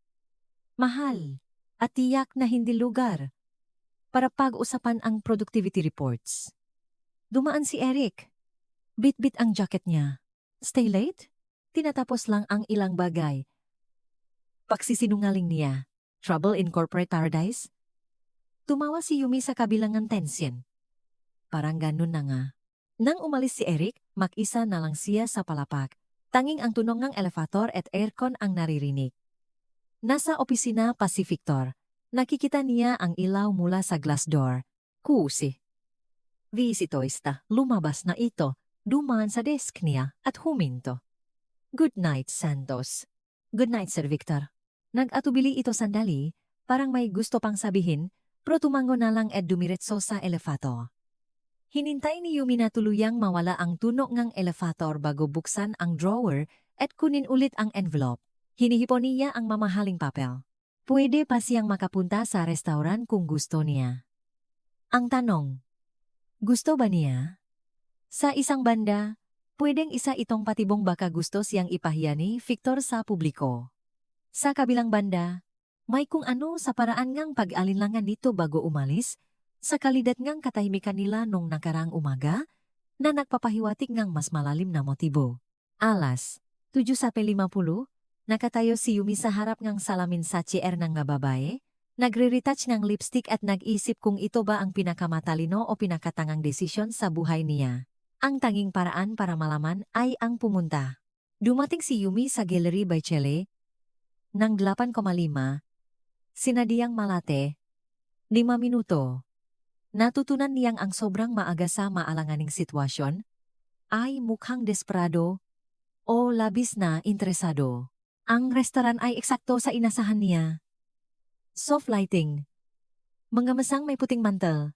mahal, at tiyak na hindi lugar para pag-usapan ang productivity reports. Dumaan si Eric. Bit-bit ang jacket niya. Stay late? Tinatapos lang ang ilang bagay. Pagsisinungaling niya. Trouble in corporate paradise? Tumawa si Yumi sa kabilangan tension. Parang ganun na nga. Nang umalis si Eric, mag-isa na lang siya sa palapak. Tanging ang tunog ng elevator at aircon ang naririnig. Nasa opisina pa si Victor. Nakikita niya ang ilaw mula sa glass door. Kusi. Visitoista, lumabas na ito. Dumaan sa desk niya at huminto. Good night, Santos. Good night, Sir Victor. Nag-atubili ito sandali, parang may gusto pang sabihin, pero tumango na lang at dumiretso sa elevator. Hinintay ni Yumi na tuluyang mawala ang tunog ng elevator bago buksan ang drawer at kunin ulit ang envelope. Hinihipon niya ang mamahaling papel. Pwede pa siyang makapunta sa restaurant kung gusto niya. Ang tanong, gusto ba niya? Sa isang banda, pwedeng isa itong patibong baka gusto siyang ipahiya ni Victor sa publiko. Sa kabilang banda, may kung ano sa paraan ngang pag-alinlangan nito bago umalis, sa kalidad ngang katahimikan nila nung nakarang umaga, na nagpapahiwatig ngang mas malalim na motibo. Alas 7:50, nakatayo si Yumi sa harap ngang salamin sa chair ng nga babae, nagre-retouch ng lipstick at nag-isip kung ito ba ang pinakamatalino o pinakatangang desisyon sa buhay niya. Ang tanging paraan para malaman ay ang pumunta. Dumating si Yumi sa Gallery by Chele ng 8:05, sinadiyang malate, 5 minuto. Natutunan niyang ang sobrang maaga sa maalanganing sitwasyon ay mukhang desperado o labis na interesado. Ang restaurant ay eksakto sa inasahan niya. Soft lighting, mga masang may puting mantel,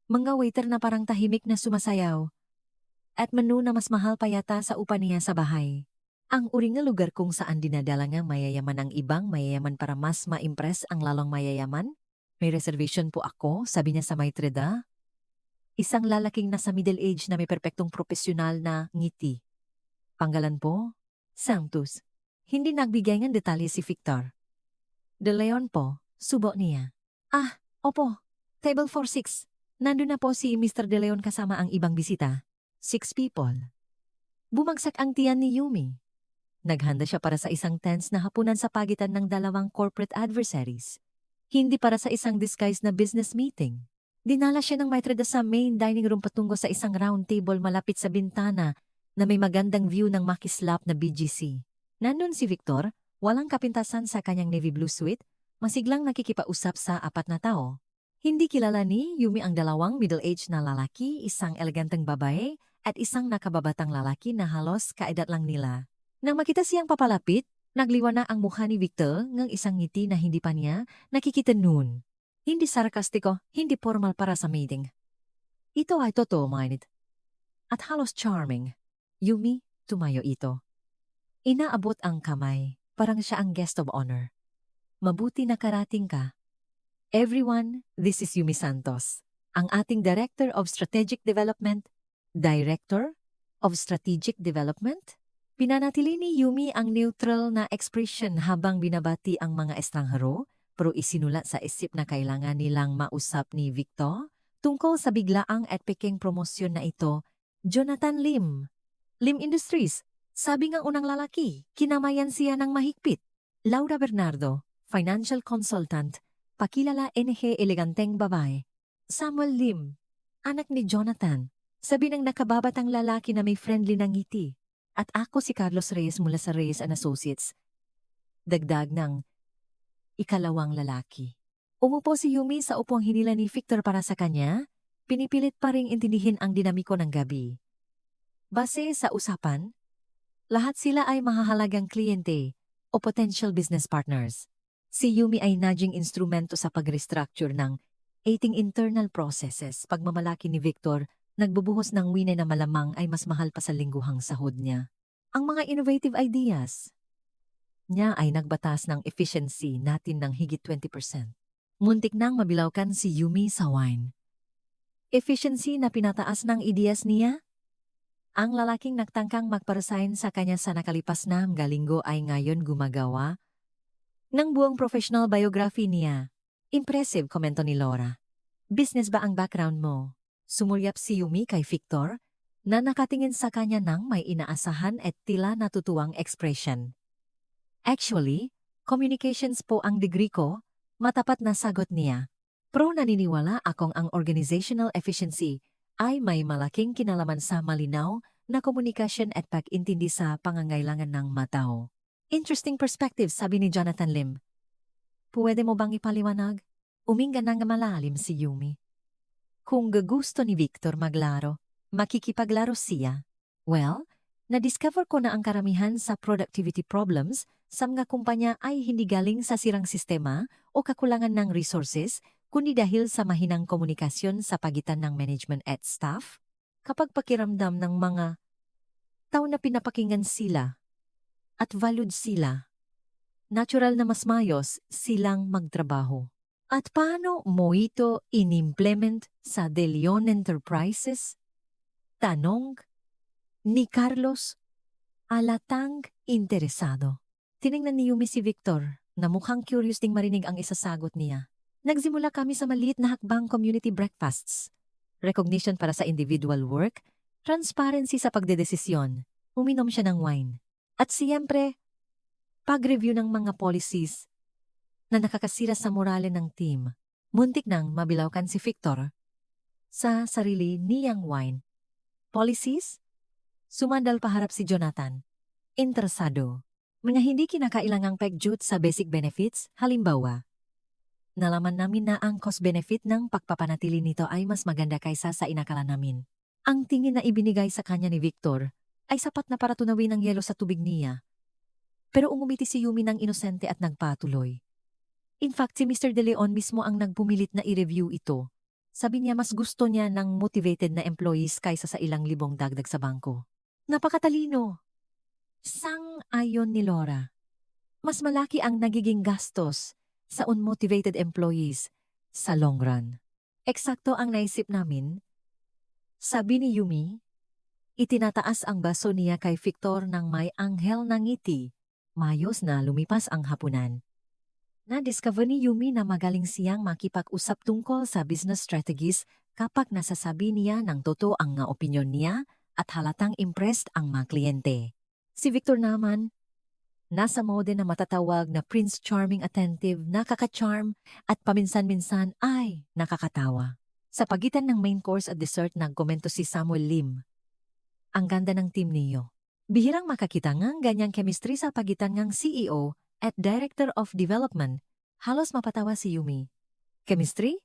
mga waiter na parang tahimik na sumasayaw, at menu na mas mahal pa yata sa upa niya sa bahay. Ang uring na lugar kung saan dinadala ng mayayaman ang ibang mayayaman para mas ma-impress ang lalong mayayaman? May reservation po ako, sabi niya sa maitreda. Isang lalaking nasa middle age na may perpektong profesional na ngiti. Panggalan po? Santos. Hindi nagbigay ng detalye si Victor. De Leon po, subo niya. Ah, opo. Table 46. Nandun na po si Mr. De Leon kasama ang ibang bisita. 6 people. Bumagsak ang tiyan ni Yumi. Naghanda siya para sa isang tense na hapunan sa pagitan ng 2 corporate adversaries. Hindi para sa isang disguised na business meeting. Dinala siya ng maitreda sa main dining room patungo sa isang round table malapit sa bintana na may magandang view ng makislap na BGC. Nandun si Victor, walang kapintasan sa kanyang navy blue suit, masiglang nakikipausap sa 4 na tao. Hindi kilala ni Yumi ang 2 middle-aged na lalaki, isang eleganteng babae, at isang nakababatang lalaki na halos kaedad lang nila. Nang makita siyang papalapit, nagliwa na ang mukha ni Victor ng isang ngiti na hindi pa niya nakikita noon. Hindi sarkastiko, hindi formal para sa meeting. Ito ay totoo-minded. At halos charming. Yumi, tumayo ito. Inaabot ang kamay, parang siya ang guest of honor. Mabuti na karating ka. Everyone, this is Yumi Santos, ang ating Director of Strategic Development. Director of Strategic Development? Pinanatili ni Yumi ang neutral na expression habang binabati ang mga estranghero, pero isinulat sa isip na kailangan nilang mausap ni Victor tungkol sa biglaang at peking promosyon na ito. Jonathan Lim. Lim Industries. Sabi ng unang lalaki, kinamayan siya ng mahigpit. Laura Bernardo, financial consultant, pakilala NG eleganteng babae. Samuel Lim, anak ni Jonathan. Sabi ng nakababatang lalaki na may friendly na ngiti. At ako si Carlos Reyes mula sa Reyes and Associates. Dagdag ng ikalawang lalaki. Umupo si Yumi sa upuang hinila ni Victor para sa kanya, pinipilit pa ring intindihin ang dinamiko ng gabi. Base sa usapan, lahat sila ay mahahalagang kliyente o potential business partners. Si Yumi ay naging instrumento sa pag-restructure ng 18 internal processes. Pagmamalaki ni Victor, nagbubuhos ng wine na malamang ay mas mahal pa sa lingguhang sahod niya. Ang mga innovative ideas niya ay nagbatas ng efficiency natin ng higit 20%. Muntik nang mabilawkan si Yumi sa wine. Efficiency na pinataas ng ideas niya? Ang lalaking nagtangkang magparesign sa kanya sa nakalipas na linggo ay ngayon gumagawa ng buong professional biography niya. Impressive, komento ni Laura. Business ba ang background mo? Sumulyap si Yumi kay Victor na nakatingin sa kanya ng may inaasahan at tila natutuwang expression. Actually, communications po ang degree ko, matapat na sagot niya. Pero naniniwala akong ang organizational efficiency ay may malaking kinalaman sa malinaw na komunikasyon at pag-intindi sa pangangailangan ng matao. Interesting perspective, sabi ni Jonathan Lim. Pwede mo bang ipaliwanag? Uminga ng malalim si Yumi. Kung gusto ni Victor maglaro, makikipaglaro siya. Well, na-discover ko na ang karamihan sa productivity problems sa mga kumpanya ay hindi galing sa sirang sistema o kakulangan ng resources, kundi dahil sa mahinang komunikasyon sa pagitan ng management at staff. Kapag pakiramdam ng mga tao na pinapakinggan sila at valued sila, natural na mas mayos silang magtrabaho. At paano mo ito in-implement sa De Leon Enterprises? Tanong ni Carlos, alatang interesado. Tiningnan ni Yumi si Victor na mukhang curious ding marinig ang isasagot niya. Nagsimula kami sa maliit na hakbang community breakfasts. Recognition para sa individual work, transparency sa pagdedesisyon, uminom siya ng wine. At siyempre, pag-review ng mga policies na nakakasira sa morale ng team. Muntik nang mabilawkan si Victor sa sarili niyang wine. Policies? Sumandal paharap si Jonathan. Interesado. Mga hindi kinakailangang pagjut sa basic benefits, halimbawa. Nalaman namin na ang cost-benefit ng pagpapanatili nito ay mas maganda kaysa sa inakala namin. Ang tingin na ibinigay sa kanya ni Victor ay sapat na para tunawin ang yelo sa tubig niya. Pero umumiti si Yumi ng inosente at nagpatuloy. In fact, si Mr. De Leon mismo ang nagpumilit na i-review ito. Sabi niya mas gusto niya ng motivated na employees kaysa sa ilang libong dagdag sa bangko. Napakatalino! Sang-ayon ni Laura. Mas malaki ang nagiging gastos sa unmotivated employees sa long run. Eksakto ang naisip namin. Sabi ni Yumi, itinataas ang baso niya kay Victor ng may anghel na ngiti. Mayos na lumipas ang hapunan. Na-discover ni Yumi na magaling siyang makipag-usap tungkol sa business strategies kapag nasasabi niya ng totoo ang nga opinyon niya at halatang impressed ang mga kliyente. Si Victor naman, nasa mode na matatawag na Prince Charming attentive, nakaka-charm at paminsan-minsan ay nakakatawa. Sa pagitan ng main course at dessert nagkomento si Samuel Lim. Ang ganda ng team niyo. Bihirang makakita ngang ganyang chemistry sa pagitan ng CEO at Director of Development. Halos mapatawa si Yumi. Chemistry?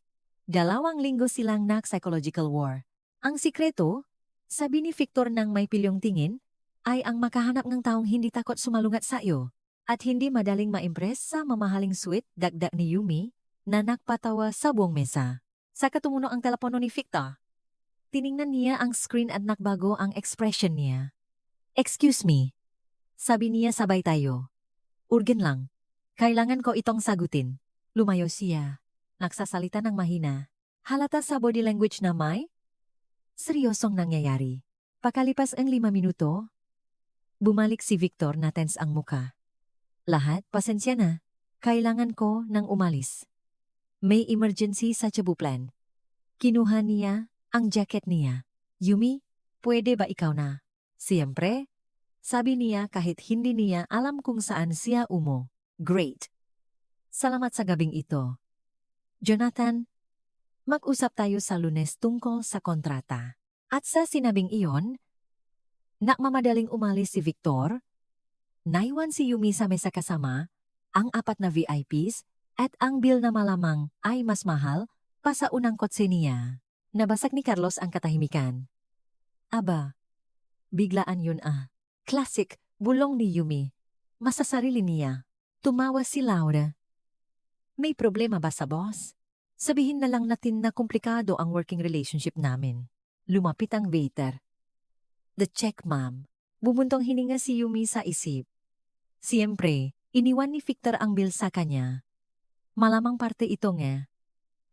2 linggo silang psychological war. Ang sikreto, sabi ni Victor nang may pilyong tingin, ay ang makahanap ng taong hindi takot sumalungat sa iyo at hindi madaling ma-impress sa mamahaling sweet, dagdag ni Yumi na nagpatawa sa buong mesa. Sa katumuno ang telepono ni Victor. Tiningnan niya ang screen at nakbago ang expression niya. Excuse me. Sabi niya sabay tayo. Urgen lang. Kailangan ko itong sagutin. Lumayo siya. Nagsasalita ng mahina. Halata sa body language na may seryosong nangyayari. Pakalipas ang 5 minuto, Bumalik si Victor na tense ang muka. Lahat, pasensya na. Kailangan ko nang umalis. May emergency sa Cebu plan. Kinuha niya ang jacket niya. Yumi, pwede ba ikaw na? Siyempre, sabi niya kahit hindi niya alam kung saan siya umo. Great. Salamat sa gabing ito. Jonathan, mag-usap tayo sa Lunes tungkol sa kontrata. At sa sinabing iyon, nakmamadaling umalis si Victor, naiwan si Yumi sa mesa kasama, ang 4 na VIPs, at ang bill na malamang ay mas mahal pa sa unang kotse niya. Nabasag ni Carlos ang katahimikan. Aba, biglaan yun ah. Classic, bulong ni Yumi. Masasarili niya. Tumawa si Laura. May problema ba sa boss? Sabihin na lang natin na komplikado ang working relationship namin. Lumapit ang waiter. The check, ma'am. Bumuntong hininga si Yumi sa isip. Siyempre, iniwan ni Victor ang bill sa kanya. Malamang parte ito nga.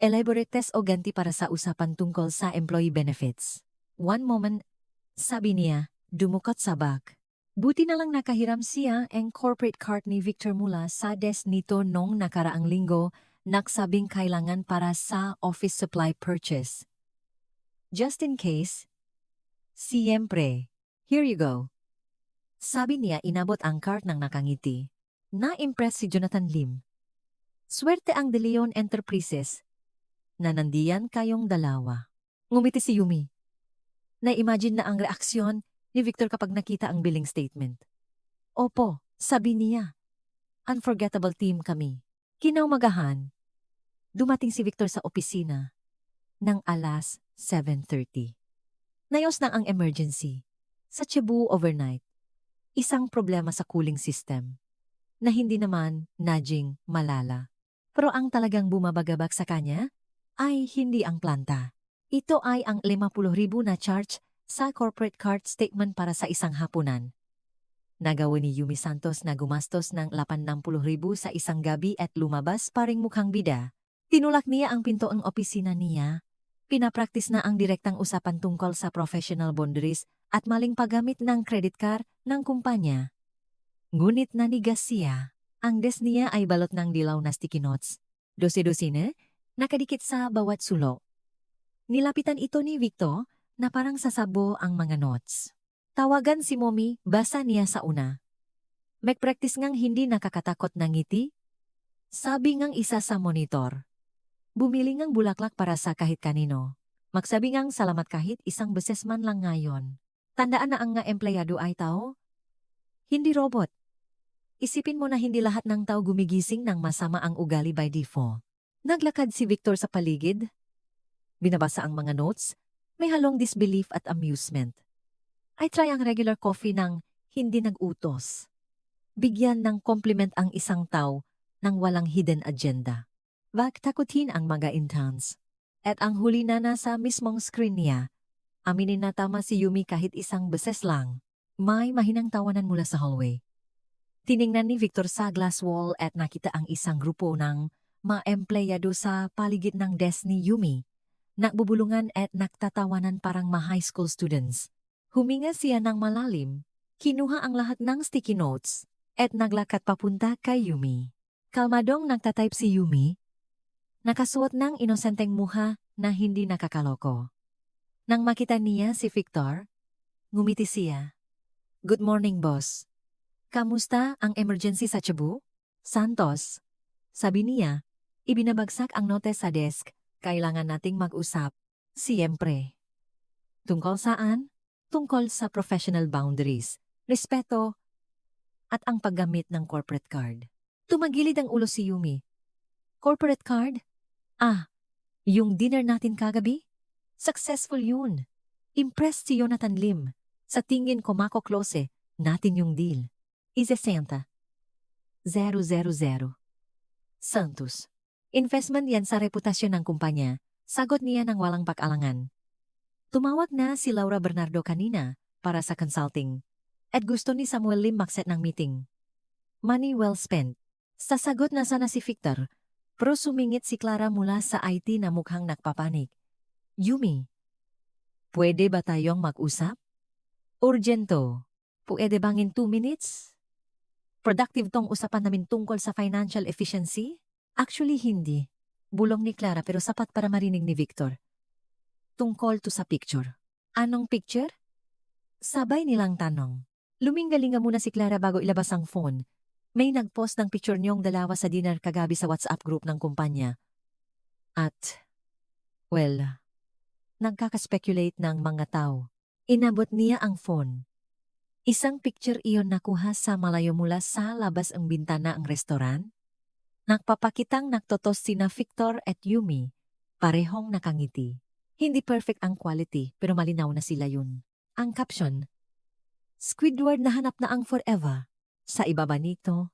Elaborate test o ganti para sa usapan tungkol sa employee benefits. One moment, sabi niya, dumukot sa bag. Buti na lang nakahiram siya ang corporate card ni Victor mula sa desk nito nung nakaraang linggo, nagsabing kailangan para sa office supply purchase. Just in case, siyempre, here you go. Sabi niya inabot ang card ng nakangiti. Na-impress si Jonathan Lim. Swerte ang De Leon Enterprises na nandiyan kayong dalawa. Ngumiti si Yumi. Na-imagine na ang reaksyon ni Victor kapag nakita ang billing statement. Opo, sabi niya. Unforgettable team kami. Kinaumagahan, dumating si Victor sa opisina ng alas 7:30. Nayos na ang emergency. Sa Cebu overnight, isang problema sa cooling system na hindi naman naging malala. Pero ang talagang bumabagabag sa kanya ay hindi ang planta. Ito ay ang 50,000 na charge sa corporate card statement para sa isang hapunan. Nagawa ni Yumi Santos na gumastos ng 80,000 sa isang gabi at lumabas paring mukhang bida. Tinulak niya ang pinto ng opisina niya. Pinapraktis na ang direktang usapan tungkol sa professional boundaries at maling paggamit ng credit card ng kumpanya. Ngunit nanigas siya. Ang desk niya ay balot ng dilaw na sticky notes. Dose-dosine, nakadikit sa bawat sulok. Nilapitan ito ni Victor na parang sasabo ang mga notes. Tawagan si Mommy, basa niya sa una. Mag-practice ngang hindi nakakatakot ng ngiti? Sabi ngang isa sa monitor. Bumili ngang bulaklak para sa kahit kanino. Magsabi ngang salamat kahit isang beses man lang ngayon. Tandaan na ang nga empleyado ay tao? Hindi robot. Isipin mo na hindi lahat ng tao gumigising ng masama ang ugali by default. Naglakad si Victor sa paligid. Binabasa ang mga notes. May halong disbelief at amusement. I try ang regular coffee ng hindi nag-utos. Bigyan ng compliment ang isang tao nang walang hidden agenda. Wag takutin ang mga interns. At ang huli na nasa mismong screen niya, aminin na tama si Yumi kahit isang beses lang. May mahinang tawanan mula sa hallway. Tiningnan ni Victor sa glass wall at nakita ang isang grupo ng mga empleyado sa paligid ng desk ni Yumi. Nakbubulungan at naktatawanan parang mga high school students. Huminga siya ng malalim, kinuha ang lahat ng sticky notes, at naglakad papunta kay Yumi. Kalmadong nagtatype si Yumi, nakasuot ng inosenteng muha na hindi nakakaloko. Nang makita niya si Victor, ngumiti siya. Good morning, boss. Kamusta ang emergency sa Cebu? Santos. Sabi niya, ibinabagsak ang notes sa desk, kailangan nating mag-usap. Siyempre. Tungkol saan? Tungkol sa professional boundaries, respeto, at ang paggamit ng corporate card. Tumagilid ang ulo si Yumi. Corporate card? Ah, yung dinner natin kagabi? Successful yun. Impressed si Jonathan Lim. Sa tingin ko makoklose, natin yung deal. Isesenta. 000. Santos. Investment yan sa reputasyon ng kumpanya. Sagot niya ng walang pag-alangan. Tumawag na si Laura Bernardo kanina para sa consulting. At gusto ni Samuel Lim mag-set ng meeting. Money well spent. Sasagot na sana si Victor. Pero sumingit si Clara mula sa IT na mukhang nagpapanik. Yumi, pwede ba tayong mag-usap? Urgento. Puede bang in 2 minutes? Productive tong usapan namin tungkol sa financial efficiency? Actually, hindi. Bulong ni Clara pero sapat para marinig ni Victor. Tungkol to sa picture. Anong picture? Sabay nilang tanong. Luminggalinga muna si Clara bago ilabas ang phone. May nagpost ng picture niyong dalawa sa dinner kagabi sa WhatsApp group ng kumpanya. At, well, nagkaka-speculate ng mga tao. Inabot niya ang phone. Isang picture iyon nakuha sa malayo mula sa labas ang bintana ang restoran. Nagpapakitang nagtotos sina Victor at Yumi, parehong nakangiti. Hindi perfect ang quality pero malinaw na sila yun. Ang caption, Squidward nahanap na ang forever. Sa ibaba nito,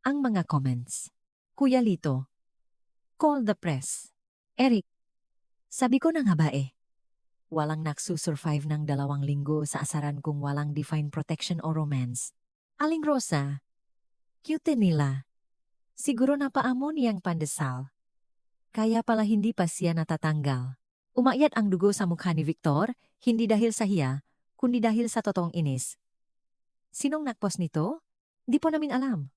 ang mga comments. Kuya Lito, call the press. Eric, sabi ko na nga ba eh. Walang nagsusurvive ng 2 linggo sa asaran kung walang defined protection o romance. Aling Rosa, cute nila. Siguro napaamon niyang pandesal. Kaya pala hindi pa siya natatanggal. Umayat ang dugo sa mukha ni Victor, hindi dahil sa hiya, kundi dahil sa totoong inis. Sinong nagpost nito? Di po namin alam.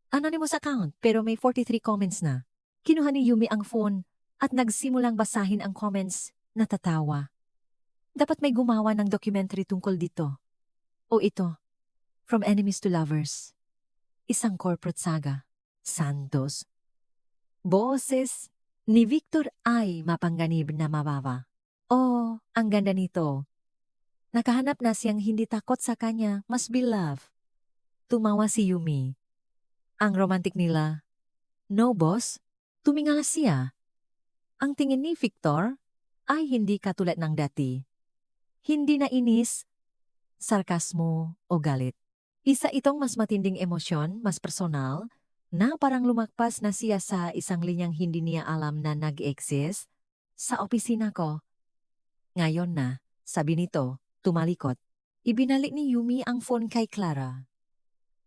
Anonymous account pero may 43 comments na. Kinuha ni Yumi ang phone at nagsimulang basahin ang comments, natatawa. Dapat may gumawa ng documentary tungkol dito. O ito, From Enemies to Lovers. Isang corporate saga. Santos. Boses ni Victor ay mapangganib na mababa. Oh, ang ganda nito. Nakahanap na siyang hindi takot sa kanya, mas beloved. Tumawa si Yumi. Ang romantic nila. No boss, tumingala siya. Ang tingin ni Victor ay hindi katulad ng dati. Hindi na inis, sarkasmo o galit. Isa itong mas matinding emosyon, mas personal, na parang lumakpas na siya sa isang linyang hindi niya alam na nag-exist. Sa opisina ko. Ngayon na, sabi nito, tumalikot. Ibinalik ni Yumi ang phone kay Clara.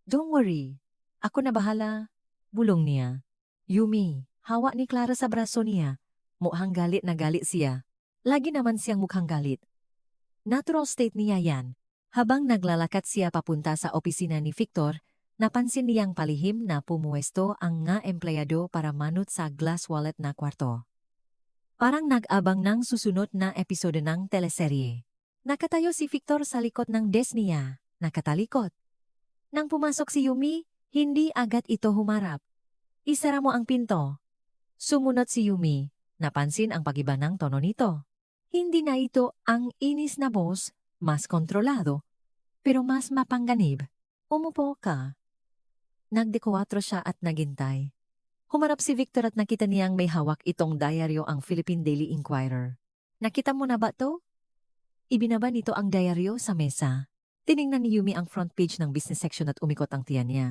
Don't worry, ako na bahala, bulong niya. Yumi, hawak ni Clara sa braso niya. Mukhang galit na galit siya. Lagi naman siyang mukhang galit. Natural state niya yan. Habang naglalakad siya papunta sa opisina ni Victor, napansin niyang palihim na pumuwesto ang nga empleyado para manut sa glass wallet na kwarto. Parang nag-abang ng susunod na episode ng teleserye. Nakatayo si Victor sa likod ng desk niya, nakatalikot. Nang pumasok si Yumi, hindi agad ito humarap. Isara mo ang pinto. Sumunod si Yumi, napansin ang pagiba ng tono nito. Hindi na ito ang inis na boss, mas kontrolado, pero mas mapangganib. Umupo ka. Nagdekwatro siya at naghintay. Humarap si Victor at nakita niyang may hawak itong diaryo ang Philippine Daily Inquirer. Nakita mo na ba to? Ibinaba nito ang diaryo sa mesa. Tiningnan ni Yumi ang front page ng business section at umikot ang tiyan niya.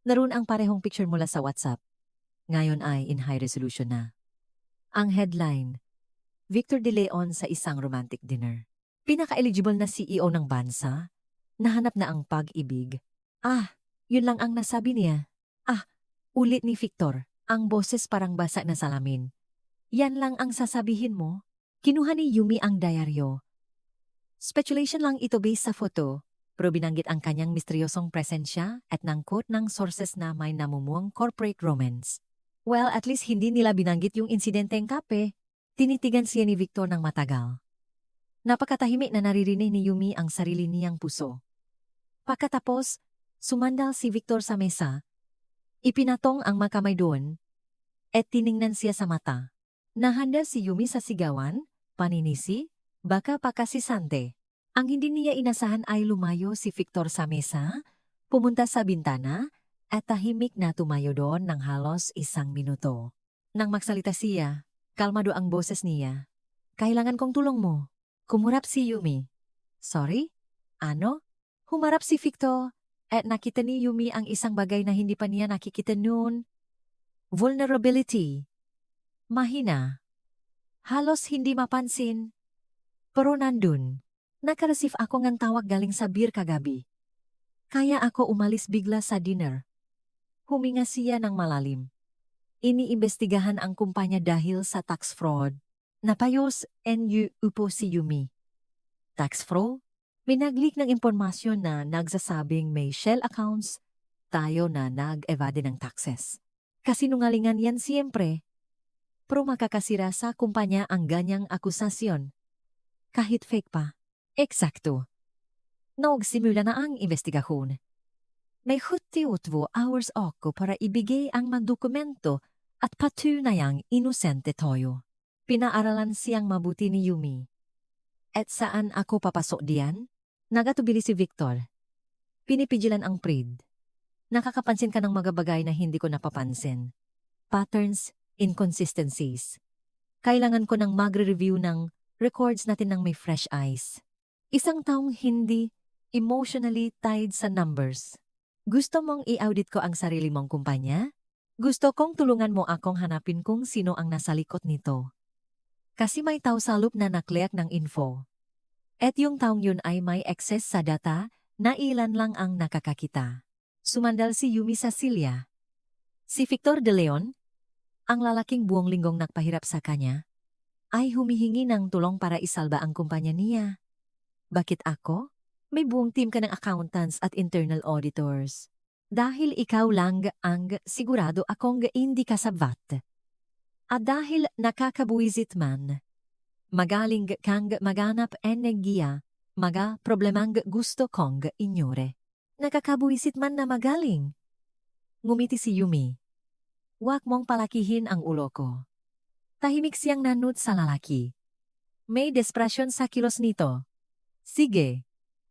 Naroon ang parehong picture mula sa WhatsApp. Ngayon ay in high resolution na. Ang headline, Victor De Leon sa isang romantic dinner. Pinaka-eligible na CEO ng bansa. Nahanap na ang pag-ibig. Yun lang ang nasabi niya. Ulit ni Victor, ang boses parang basa na salamin. Yan lang ang sasabihin mo? Kinuha ni Yumi ang diaryo. Speculation lang ito based sa photo, pero binanggit ang kanyang misteryosong presensya at nangkot ng sources na may namumuang corporate romance. Well, at least hindi nila binanggit yung insidenteng kape. Tinitigan siya ni Victor ng matagal. Napakatahimik na naririnig ni Yumi ang sarili niyang puso. Pagkatapos, sumandal si Victor sa mesa. Ipinatong ang makamay doon, at tiningnan siya sa mata. Nahanda si Yumi sa sigawan, paninisi, baka pakasisante. Ang hindi niya inasahan ay lumayo si Victor sa mesa, pumunta sa bintana, at tahimik na tumayo doon ng halos 1 minuto. Nang magsalita siya, kalmado ang boses niya. Kailangan kong tulong mo. Kumurap si Yumi. Sorry? Ano? Humarap si Victor. At nakita ni Yumi ang isang bagay na hindi pa niya nakikita noon. Vulnerability. Mahina. Halos hindi mapansin. Pero nandun. Nakareceive ako ng tawag galing sa beer kagabi. Kaya ako umalis bigla sa dinner. Huminga siya ng malalim. Iniimbestigahan ang kumpanya dahil sa tax fraud. Napayos upo si Yumi. Tax fraud? May nag-leak ng impormasyon na nagsasabing may shell accounts tayo na nag-evade ng taxes. Kasinungalingan yan siyempre. Pero makakasira sa kumpanya ang ganyang akusasyon. Kahit fake pa. Eksakto. Nagsimula na ang investigasyon. May 72 hours ako para ibigay ang mga dokumento at patunayang inosente tayo. Pinaaralan siyang mabuti ni Yumi. At saan ako papasok diyan? Nagatubili si Victor. Pinipigilan ang Prid. Nakakapansin ka ng mga bagay na hindi ko napapansin. Patterns, inconsistencies. Kailangan ko nang magre-review ng records natin ng may fresh eyes. Isang taong hindi emotionally tied sa numbers. Gusto mong i-audit ko ang sarili mong kumpanya? Gusto kong tulungan mo akong hanapin kung sino ang nasa likod nito. Kasi may tao sa loop na nakleak ng info. At yung taong yun ay may access sa data na ilan lang ang nakakakita. Sumandal si Yumi sa silya. Si Victor de Leon, ang lalaking buong linggong nagpahirap sa kanya, ay humihingi ng tulong para isalba ang kumpanya niya. Bakit ako? May buong team ka ng accountants at internal auditors. Dahil ikaw lang ang sigurado akong hindi ka sabat. At dahil nakakabuisit man, magaling kang maganap enerhiya, mga problemang gusto kong inyore. Nakakabuisit man na magaling. Ngumiti si Yumi. Huwag mong palakihin ang ulo ko. Tahimik siyang nanut sa lalaki. May despresyon sa kilos nito. Sige,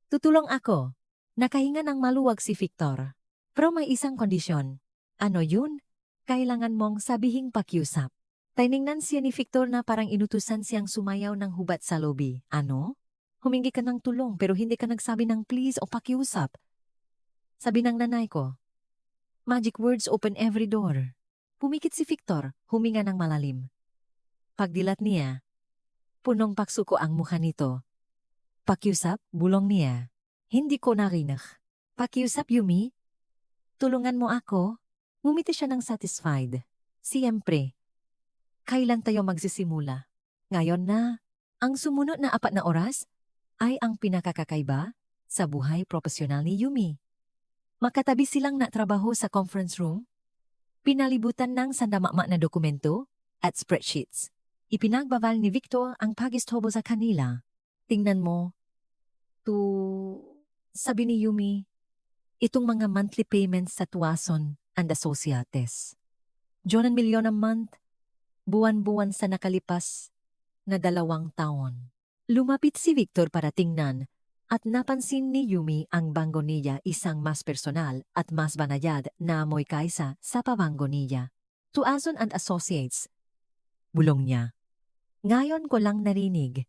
tutulong ako. Nakahinga ng maluwag si Victor. Pero may isang kondisyon. Ano yun? Kailangan mong sabihing pakiusap. Tiningnan siya ni Victor na parang inutusan siyang sumayaw ng hubat sa lobby. Ano? Humingi ka ng tulong pero hindi ka nagsabi ng please o pakiusap. Sabi ng nanay ko. Magic words open every door. Pumikit si Victor, huminga ng malalim. Pagdilat niya, punong paksuko ang mukha nito. Pakiusap, bulong niya. Hindi ko narinig. Pakiusap, Yumi? Tulungan mo ako? Ngumiti siya ng satisfied. Siyempre. Kailan tayo magsisimula? Ngayon na. Ang sumunod na 4 na oras ay ang pinakakakaiba sa buhay profesional ni Yumi. Makatabi silang natrabaho sa conference room, pinalibutan ng sandamama na dokumento at spreadsheets. Ipinagbabal ni Victor ang pagistobo sa kanila. Tingnan mo. Sabi ni Yumi, itong mga monthly payments sa Tuason and Associates. Jonan milyon a month, buwan-buwan sa nakalipas na 2 taon. Lumapit si Victor para tingnan at napansin ni Yumi ang banggo niya isang mas personal at mas banayad na amoy kaysa sa pabanggo niya. Tuason and Associates. Bulong niya. Ngayon ko lang narinig.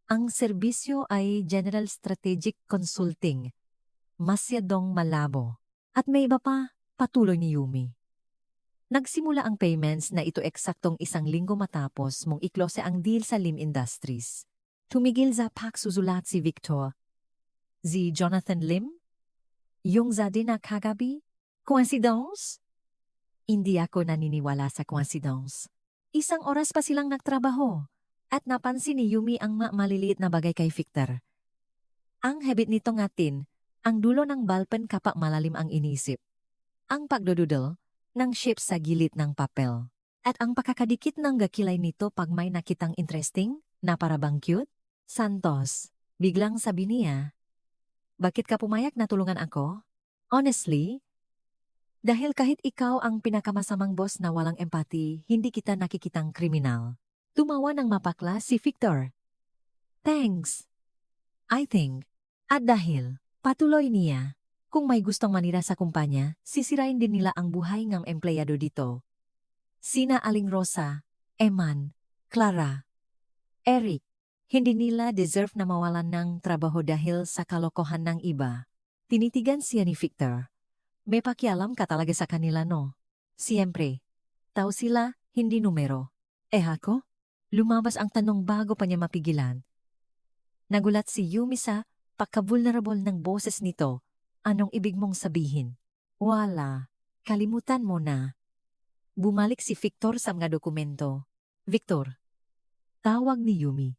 Ang serbisyo ay General Strategic Consulting. Masyadong malabo. At may iba pa, patuloy ni Yumi. Nagsimula ang payments na ito eksaktong 1 linggo matapos mong iklose ang deal sa Lim Industries. Tumigil sa pagsusulat si Victor. Si Jonathan Lim? Yung zadi na kagabi? Coincidence? Hindi ako naniniwala sa coincidence. 1 oras pa silang nagtrabaho at napansin ni Yumi ang maliliit na bagay kay Victor. Ang habit nito ngatin, ang dulo ng ballpen kapak malalim ang inisip. Ang pagdododle ng shape sa gilid ng papel. At ang pakakadikit ng gakilay nito pag may nakitang interesting na parabang cute. Santos, biglang sabi niya, bakit ka pumayag na tulungan ako? Honestly, dahil kahit ikaw ang pinakamasamang boss na walang empathy, hindi kita nakikitang kriminal. Tumawa ng mapakla si Victor. Thanks. I think. At dahil, patuloy niya, kung may gustong manira sa kumpanya, sisirain din nila ang buhay ng empleyado dito. Sina Aling Rosa, Eman, Clara, Eric. Hindi nila deserve na mawalan ng trabaho dahil sa kalokohan ng iba. Tinitigan siya ni Victor. May pakialam ka talaga sa kanila, no? Siyempre. Tao sila, hindi numero. Ako? Lumabas ang tanong bago pa niya mapigilan. Nagulat si Yumi sa pagka-vulnerable ng boses nito. Anong ibig mong sabihin? Wala. Kalimutan mo na. Bumalik si Victor sa mga dokumento. Victor. Tawag ni Yumi.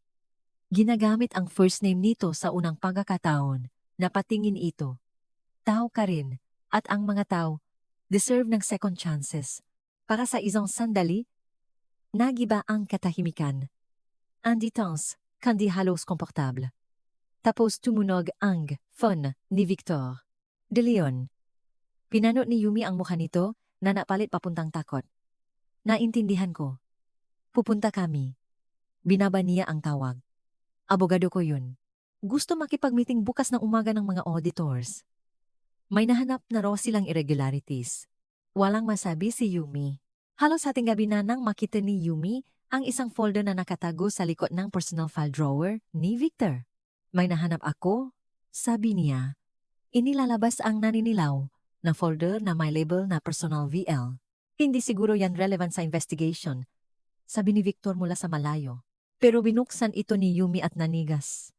Ginagamit ang first name nito sa unang pagkakataon na patingin ito. Tao ka rin, at ang mga tao deserve ng second chances. Para sa isang sandali, nagiba ang katahimikan. Anditans, kandi halos komportable. Tapos tumunog ang phone ni Victor de Leon. Pinano ni Yumi ang mukha nito na napalit papuntang takot. Naintindihan ko. Pupunta kami. Binaba niya ang tawag. Abogado ko yun. Gusto makipag-meeting bukas ng umaga ng mga auditors. May nahanap na raw silang irregularities. Walang masabi si Yumi. Halos ating gabi na nang makita ni Yumi ang isang folder na nakatago sa likod ng personal file drawer ni Victor. May nahanap ako, sabi niya. Inilalabas ang naninilaw na folder na may label na personal VL. Hindi siguro yan relevant sa investigation, sabi ni Victor mula sa malayo. Pero binuksan ito ni Yumi at nanigas.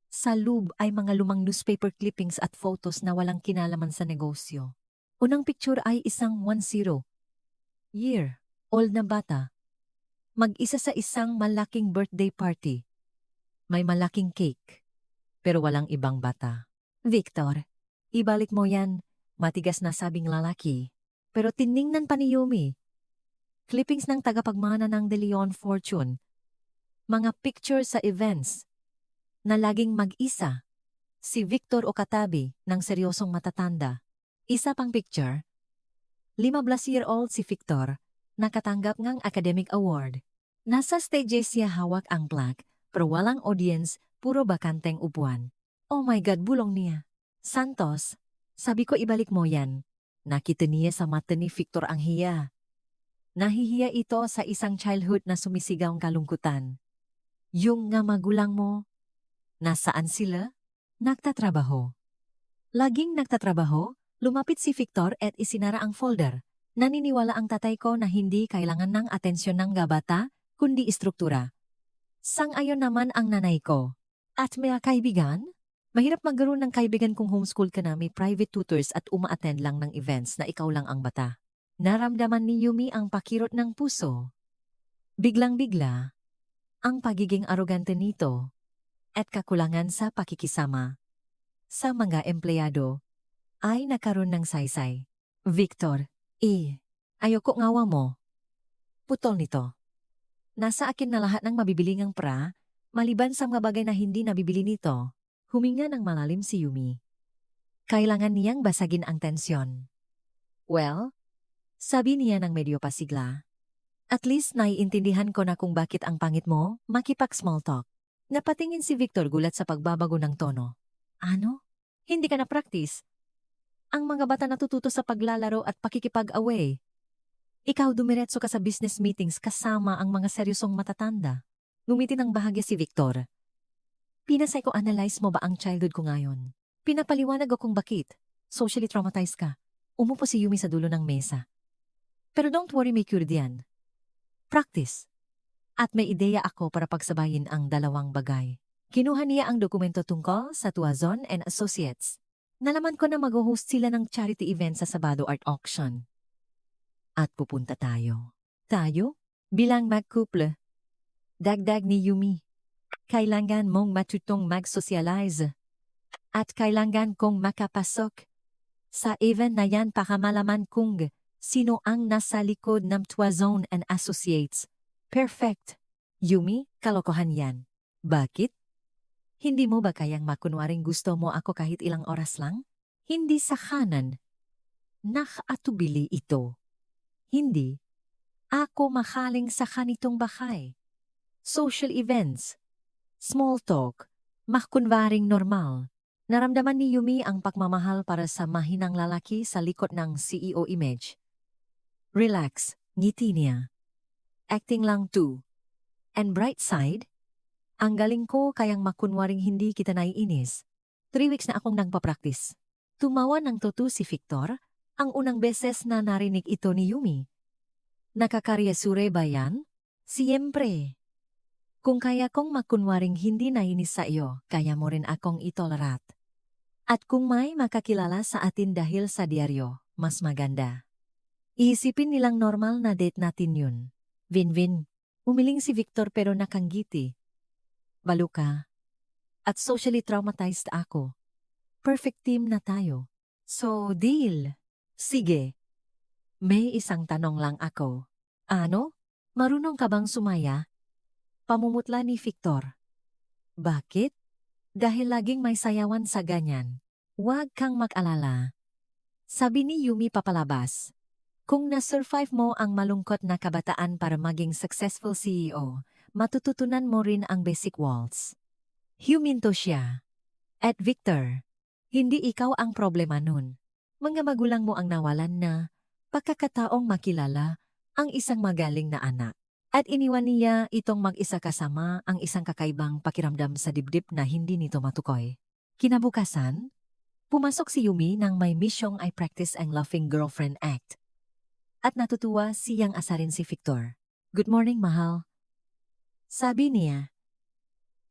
Sa loob ay mga lumang newspaper clippings at photos na walang kinalaman sa negosyo. Unang picture ay isang 10-year-old na bata. Mag-isa sa isang malaking birthday party. May malaking cake, pero walang ibang bata. Victor, ibalik mo yan, matigas na sabing lalaki. Pero tiningnan pa ni Yumi. Clippings ng tagapagmana ng De Leon Fortune. Mga picture sa events na laging mag-isa. Si Victor o katabi ng seryosong matatanda. Isa pang picture. 15-year-old si Victor, nakatanggap ng academic award. Nasa stage siya hawak ang plaque, pero walang audience, puro bakanteng upuan. Oh my God, bulong niya. Santos, sabi ko ibalik mo yan. Nakita niya sa mata ni Victor ang hiya. Nahihiya ito sa isang childhood na sumisigaw ang kalungkutan. Yung nga magulang mo, nasaan sila? Nagtatrabaho. Laging nagtatrabaho, lumapit si Victor at isinara ang folder. Naniniwala ang tatay ko na hindi kailangan ng atensyon ng gabata, kundi istruktura. Sang-ayon naman ang nanay ko. At may kaibigan? Mahirap magkaroon ng kaibigan kung homeschool ka na may private tutors at uma-attend lang ng events na ikaw lang ang bata. Naramdaman ni Yumi ang pakirot ng puso. Biglang-bigla, ang pagiging arogante nito at kakulangan sa pakikisama sa mga empleyado ay nakaroon ng saysay. Victor, ayoko ngawa mo. Putol nito. Nasa akin na lahat ng mabibilingang pra, maliban sa mga bagay na hindi nabibili nito. Huminga ng malalim si Yumi. Kailangan niyang basagin ang tensyon. Well, sabi niya ng medyo pasigla. At least naiintindihan ko na kung bakit ang pangit mo, makipag-small talk. Napatingin si Victor gulat sa pagbabago ng tono. Ano? Hindi ka na-practice? Ang mga bata natututo sa paglalaro at pakikipag-away. Ikaw dumiretso ka sa business meetings kasama ang mga seryosong matatanda. Ngumiti ng bahagya si Victor. Pinapsychoanalyze mo ba ang childhood ko ngayon? Pinapaliwanag akong bakit. Socially traumatized ka. Umupo si Yumi sa dulo ng mesa. Pero don't worry, may cure diyan. Practice. At may ideya ako para pagsabayin ang dalawang bagay. Kinuha niya ang dokumento tungkol sa Tuazon and Associates. Nalaman ko na mag-host sila ng charity event sa Sabado Art Auction. At pupunta tayo. Tayo? Bilang mag-couple. Dagdag ni Yumi. Kailangan mong matutong mag-socialize. At kailangan kong makapasok sa event na yan para malaman kung sino ang nasa likod ng Tuazon and Associates. Perfect. Yumi, kalokohan yan. Bakit? Hindi mo ba kayang makunwaring gusto mo ako kahit ilang oras lang? Hindi sa kanan. Nakaatubili ito. Hindi. Ako makaling sa kanitong bahay. Social events. Small talk. Makunwaring normal. Naramdaman ni Yumi ang pagmamahal para sa mahinang lalaki sa likod ng CEO image. Relax, ngiti niya. Acting lang too. And bright side? Ang galing ko kayang makunwaring hindi kita naiinis. 3 weeks na akong nagpa-practice. Tumawa ng tutu si Victor, ang unang beses na narinig ito ni Yumi. Nakakaryasure ba yan? Siyempre. Kung kaya kong makunwaring hindi nainis sa iyo, kaya mo rin akong itolerat. At kung may makakilala sa atin dahil sa diaryo, mas maganda. Iisipin nilang normal na date natin yun. Vin-vin. Umiling si Victor pero nakanggiti. balo ka, at socially traumatized ako. Perfect team na tayo. So, deal. Sige. May isang tanong lang ako. Ano? Marunong ka bang sumaya? Pamumutla ni Victor. Bakit? Dahil laging may sayawan sa ganyan. Huwag kang mag-alala. Sabi ni Yumi papalabas. Kung na-survive mo ang malungkot na kabataan para maging successful CEO, matututunan mo rin ang basic walls. Huminto siya. At Victor, hindi ikaw ang problema nun. Mga magulang mo ang nawalan na pagkakataong makilala ang isang magaling na anak. At iniwan niya itong mag-isa kasama ang isang kakaibang pakiramdam sa dibdib na hindi nito matukoy. Kinabukasan, pumasok si Yumi nang may misyong I practice ang laughing girlfriend act. At natutuwa siyang asarin si Victor. Good morning, mahal. Sabi niya.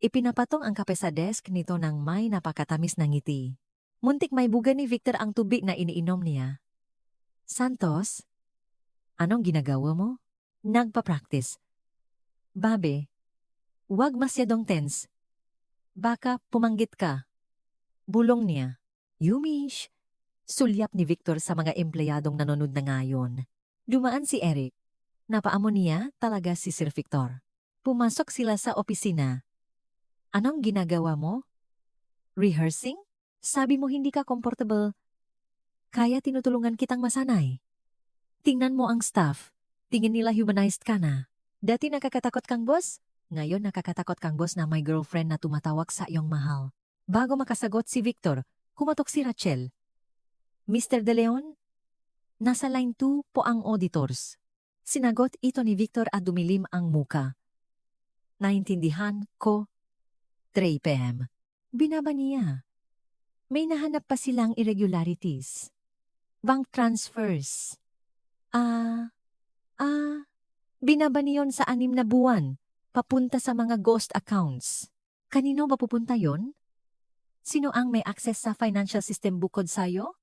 Ipinapatong ang kape sa desk nito ng may napakatamis na ngiti. Muntik may buga ni Victor ang tubig na iniinom niya. Santos, anong ginagawa mo? Nagpa-practice. Babe, huwag masyadong tense. Baka pumanggit ka. Bulong niya. Yumish. Sulyap ni Victor sa mga empleyadong nanonood na ngayon. Dumaan si Eric. Napaamo niya talaga si Sir Victor. Pumasok sila sa opisina. Anong ginagawa mo? Rehearsing? Sabi mo hindi ka comfortable. Kaya tinutulungan kitang masanay. Tingnan mo ang staff. Tingin nila humanized ka na. Dati nakakatakot kang boss? Ngayon nakakatakot kang boss na may girlfriend na tumatawag sa iyong mahal. Bago makasagot si Victor, kumatok si Rachel. Mr. De Leon? Nasa line 2 po ang auditors. Sinagot ito ni Victor at dumilim ang muka. Naintindihan ko. 3 p.m. Binaba niya. May nahanap pa silang irregularities. Bank transfers. Binaba niyon sa 6 na buwan, papunta sa mga ghost accounts. Kanino ba pupunta yon? Sino ang may access sa financial system bukod sa'yo?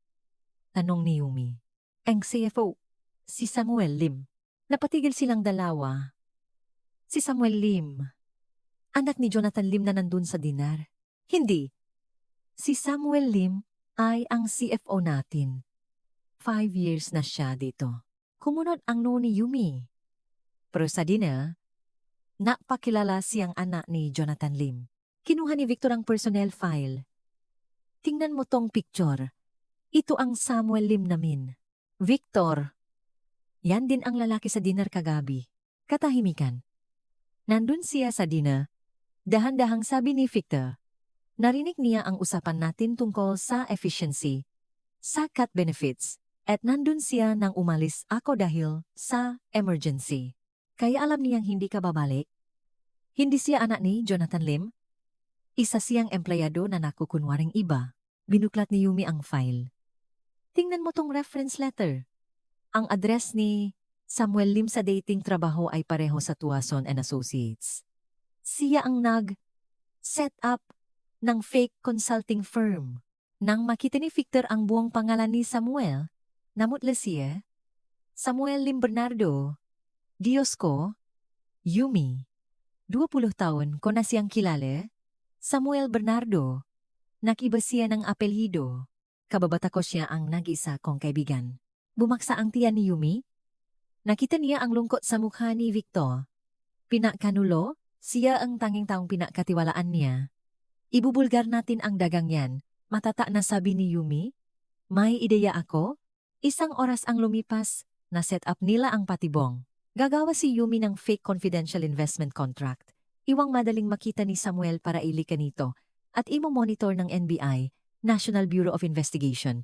Tanong ni Yumi. Ang CFO, si Samuel Lim. Napatigil silang dalawa. Si Samuel Lim. Anak ni Jonathan Lim na nandun sa dinar. Hindi. Si Samuel Lim ay ang CFO natin. 5 years na siya dito. Kumunod ang noo ni Yumi. Pero sa dinner, napakilala siyang anak ni Jonathan Lim. Kinuha ni Victor ang personnel file. Tingnan mo tong picture. Ito ang Samuel Lim namin. Victor. Yan din ang lalaki sa dinner kagabi. Katahimikan. Nandun siya sa dinner. Dahan-dahang sabi ni Victor. Narinig niya ang usapan natin tungkol sa efficiency, sa cut benefits, at nandun siya nang umalis ako dahil sa emergency. Kaya alam niyang hindi ka babalik. Hindi siya anak ni Jonathan Lim. Isa siyang empleyado na nakukunwaring iba. Binuklat ni Yumi ang file. Tingnan mo tong reference letter. Ang address ni Samuel Lim sa dating trabaho ay pareho sa Tuason and Associates. Siya ang nag-set up ng fake consulting firm. Nang makita ni Victor ang buong pangalan ni Samuel, namutla siya. Samuel Lim Bernardo. Diyos ko, Yumi. 20 taon ko na siyang kilala. Samuel Bernardo. Nakiba siya ng apelyido. Kababata ko siya ang nag-isa kong kaibigan. Bumaksa ang tiyan ni Yumi. Nakita niya ang lungkot sa mukha ni Victor. Pinakanulo, siya ang tanging taong pinakatiwalaan niya. Ibubulgar natin ang dagang yan, matata na sabi ni Yumi. May ideya ako. 1 oras ang lumipas, na set up nila ang patibong. Gagawa si Yumi ng fake confidential investment contract. Iwang madaling makita ni Samuel para ilika nito at imo-monitor ng NBI, National Bureau of Investigation,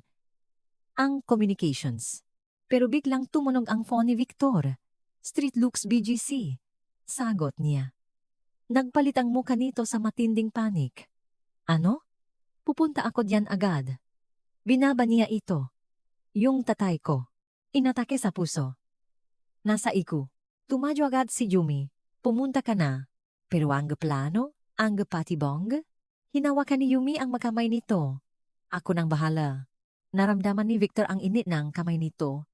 ang communications. Pero biglang tumunog ang phone ni Victor. Street Looks BGC. Sagot niya. Nagpalit ang muka nito sa matinding panik. Ano? Pupunta ako diyan agad. Binaba niya ito. Yung tatay ko. Inatake sa puso. Nasa iku. Tumadyo agad si Yumi. Pumunta ka na. Pero ang plano, ang patibong? Hinawakan ni Yumi ang makamay nito. Ako nang bahala. Naramdaman ni Victor ang init ng kamay nito.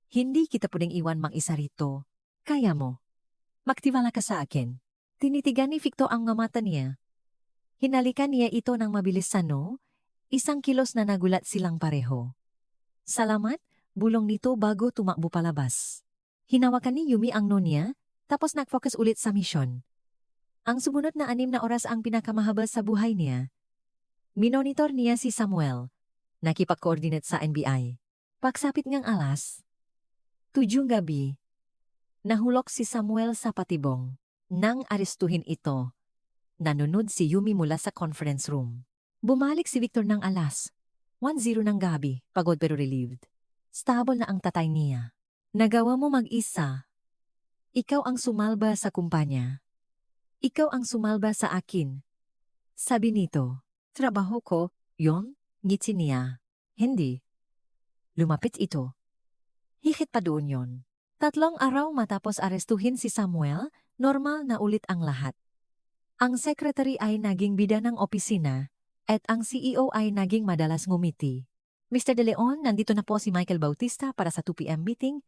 Hindi kita pwedeng iwan mag-isa rito. Kaya mo. Magtiwala ka sa akin. Tinitigan ni Victor ang mga mata niya. Hinalikan niya ito ng mabilis isang kilos na nagulat silang pareho. Salamat, bulong nito bago tumakbo palabas. Hinawakan ni Yumi ang no niya, tapos nag-focus ulit sa misyon. Ang sumunod na 6 na oras ang pinakamahaba sa buhay niya. Minonitor niya si Samuel, nakipag-coordinate sa NBI. Pagsapit ngang alas, 7 gabi, nahulog si Samuel sa patibong. Nang arestuhin ito, nanunod si Yumi mula sa conference room. Bumalik si Victor ng alas 1:00 ng gabi, pagod pero relieved. Stable na ang tatay niya. Nagawa mo mag-isa. Ikaw ang sumalba sa kumpanya. Ikaw ang sumalba sa akin. Sabi nito, trabaho ko, yon, ngiti niya. Hindi. Lumapit ito. Higit pa doon yon. 3 araw matapos arestuhin si Samuel, normal na ulit ang lahat. Ang secretary ay naging bida ng opisina, at ang CEO ay naging madalas ngumiti. Mr. De Leon, nandito na po si Michael Bautista para sa 2 p.m. meeting.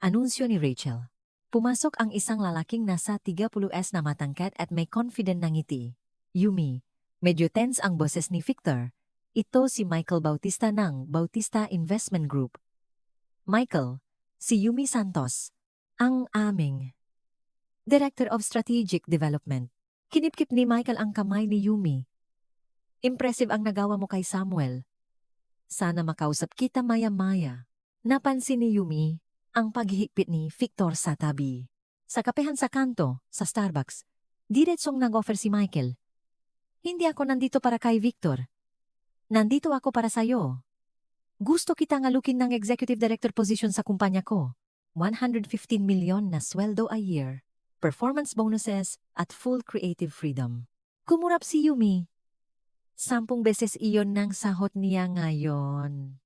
Anunsyo ni Rachel. Pumasok ang isang lalaking nasa 30s na matangkad at may confident na ngiti. Yumi, medyo tense ang boses ni Victor. Ito si Michael Bautista ng Bautista Investment Group. Michael, si Yumi Santos, ang aming Director of Strategic Development. Kinipkip ni Michael ang kamay ni Yumi. Impressive ang nagawa mo kay Samuel. Sana makausap kita maya-maya. Napansin ni Yumi ang paghihigpit ni Victor sa tabi. Sa kapehan sa kanto, sa Starbucks, diretsong nag-offer si Michael. Hindi ako nandito para kay Victor. Nandito ako para sa'yo. Gusto kita ngalukin ng executive director position sa kumpanya ko. 115 million na sweldo a year, performance bonuses at full creative freedom. Kumurap si Yumi. 10 beses iyon ng sahot niya ngayon.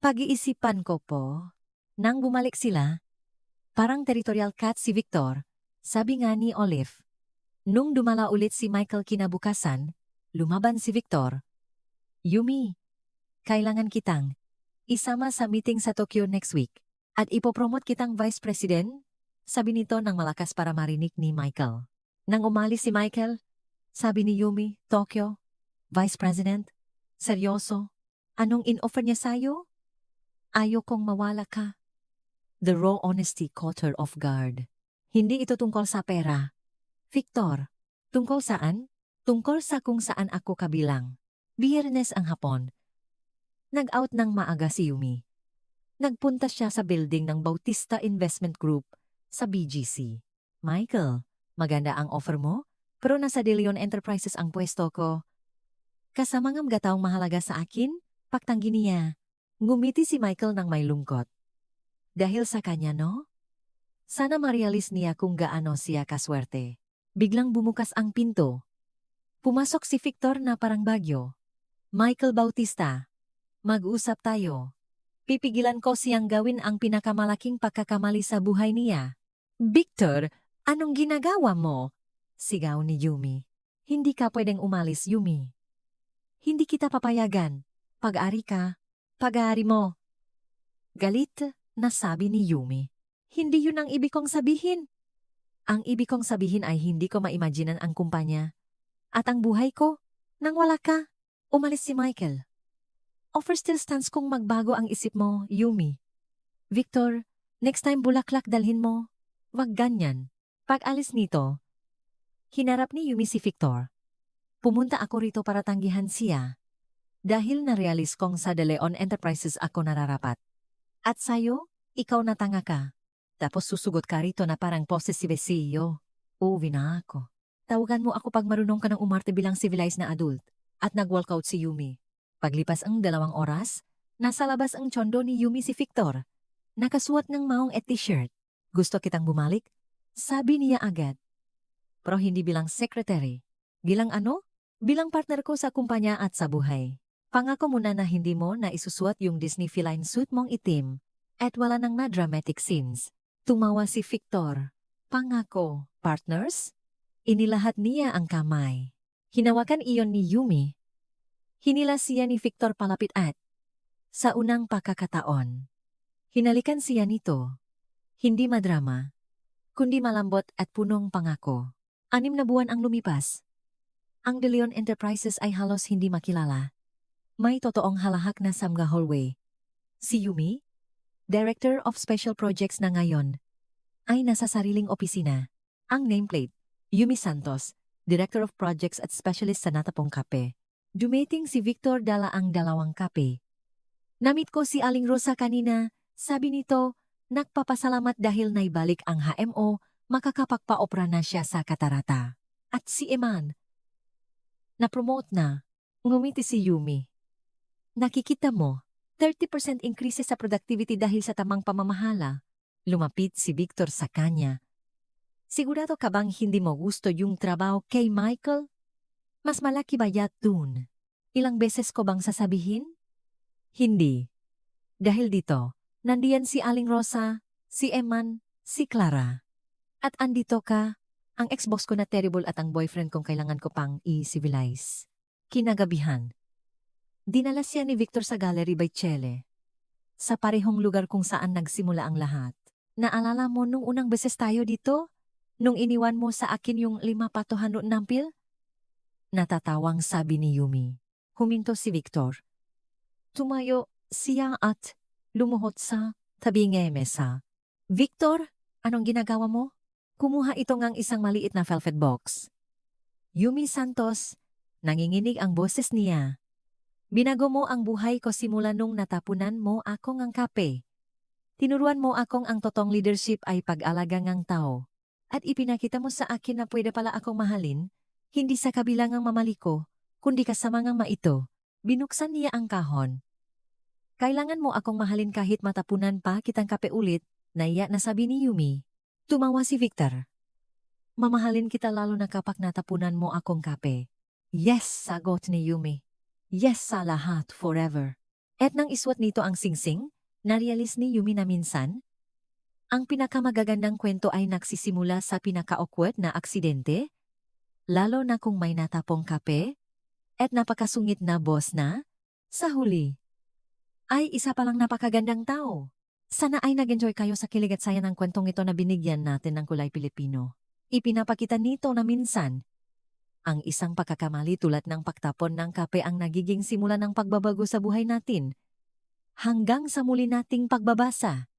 Pag-iisipan ko po. Nang bumalik sila, parang territorial cat si Victor, sabi nga ni Olive. Nung dumala ulit si Michael kinabukasan, lumaban si Victor. Yumi, kailangan kitang isama sa meeting sa Tokyo next week at ipopromote kitang vice president, sabi nito ng malakas para marinig ni Michael. Nang umalis si Michael, sabi ni Yumi, Tokyo, Vice President, seryoso, anong in-offer niya sa'yo? Ayokong mawala ka. The raw honesty caught her off guard. Hindi ito tungkol sa pera. Victor, tungkol saan? Tungkol sa kung saan ako kabilang. Biyernes ang hapon. Nag-out ng maaga si Yumi. Nagpunta siya sa building ng Bautista Investment Group sa BGC. Michael, maganda ang offer mo, pero nasa De Leon Enterprises ang pwesto ko. Kasama ng gataong mahalaga sa akin, paktanggi niya. Ngumiti si Michael ng may lungkot. Dahil sa kanya, no? Sana ma-realize niya kung gaano siya kaswerte. Biglang bumukas ang pinto. Pumasok si Victor na parang bagyo. Michael Bautista, mag-usap tayo. Pipigilan ko siyang gawin ang pinakamalaking pagkakamali sa buhay niya. Victor, anong ginagawa mo? Sigaw ni Yumi. Hindi ka pwedeng umalis, Yumi. Hindi kita papayagan. Pag-ari ka. Pag-ari mo. Galit na sabi ni Yumi. Hindi yun ang ibig kong sabihin. Ang ibig kong sabihin ay hindi ko maimaginan ang kumpanya. At ang buhay ko, nang wala ka, umalis si Michael. Offer still stands kung magbago ang isip mo, Yumi. Victor, next time bulaklak dalhin mo. Wag ganyan. Pag-alis nito, hinarap ni Yumi si Victor. Pumunta ako rito para tanggihan siya. Dahil na-realize kong sa De Leon Enterprises ako nararapat. At sa'yo, ikaw na tanga ka. Tapos susugot ka rito na parang possessive CEO. Uwi na ako. Tawagan mo ako pag marunong ka ng umarte bilang civilized na adult. At nag-walkout si Yumi. Paglipas ang 2 oras, nasa labas ang tsondo ni Yumi si Victor. Nakasuot ng maong at t-shirt. Gusto kitang bumalik? Sabi niya agad. Pero hindi bilang secretary. Bilang ano? Bilang partner ko sa kumpanya at sa buhay. Pangako mo na hindi mo na isusuot yung Disney feline suit mong itim at wala nang na dramatic scenes. Tumawa si Victor. Pangako, partners? Inilahat niya ang kamay. Hinawakan iyon ni Yumi. Hinila siya ni Victor palapit at sa unang pagkakataon. Hinalikan siya nito. Hindi madrama, kundi malambot at punong pangako. 6 na buwan ang lumipas. Ang De Leon Enterprises ay halos hindi makilala. May totoong halahak na sa mga hallway. Si Yumi, Director of Special Projects na ngayon, ay nasa sariling opisina. Ang nameplate, Yumi Santos, Director of Projects at Specialist sa Natapong Kape. Dumating si Victor dala ang 2 kape. Namit ko si Aling Rosa kanina, sabi nito, nagpapasalamat dahil naibalik ang HMO, makakapagpa-opera na siya sa Katarata. At si Eman, na-promote na. Ngumiti si Yumi. Nakikita mo, 30% increase sa productivity dahil sa tamang pamamahala. Lumapit si Victor sa kanya. Sigurado ka bang hindi mo gusto yung trabaho kay Michael? Mas malaki bayad dun. Ilang beses ko bang sasabihin? Hindi. Dahil dito, nandiyan si Aling Rosa, si Eman, si Clara. At andito ka, ang ex-boss ko na terrible at ang boyfriend kong kailangan ko pang i-civilize. Kinagabihan. Dinala siya ni Victor sa Gallery by Chele. Sa parehong lugar kung saan nagsimula ang lahat. Naalala mo nung unang beses tayo dito? Nung iniwan mo sa akin yung 5 patuhan nampil? Natatawang sabi ni Yumi. Huminto si Victor. Tumayo siya at lumuhod sa tabi ng mesa. Victor, anong ginagawa mo? Kumuha ito ngang isang maliit na velvet box. Yumi Santos, nanginginig ang boses niya. Binago mo ang buhay ko simula nung natapunan mo akong ang kape. Tinuruan mo akong ang totong leadership ay pag-alaga ngang tao. At ipinakita mo sa akin na pwede pala akong mahalin, hindi sa kabilangang mamaliko, kundi kasama ngang maito. Binuksan niya ang kahon. Kailangan mo akong mahalin kahit matapunan pa kitang kape ulit, naiya na sabi ni Yumi. Tumawa si Victor. Mamahalin kita lalo na kapag natapunan mo akong kape. Yes, sagot ni Yumi. Yes sa lahat, forever. At nang iswat nito ang singsing, narealis ni Yumi na minsan, ang pinakamagagandang kwento ay nagsisimula sa pinaka-awkward na aksidente, lalo na kung may natapong kape, at napakasungit na boss na, sa huli, ay isa palang napakagandang tao. Sana ay nag-enjoy kayo sa kilig at saya ng kwentong ito na binigyan natin ng kulay Pilipino. Ipinapakita nito na minsan, ang isang pagkakamali tulad ng pagtapon ng kape ang nagiging simula ng pagbabago sa buhay natin. Hanggang sa muli nating pagbabasa.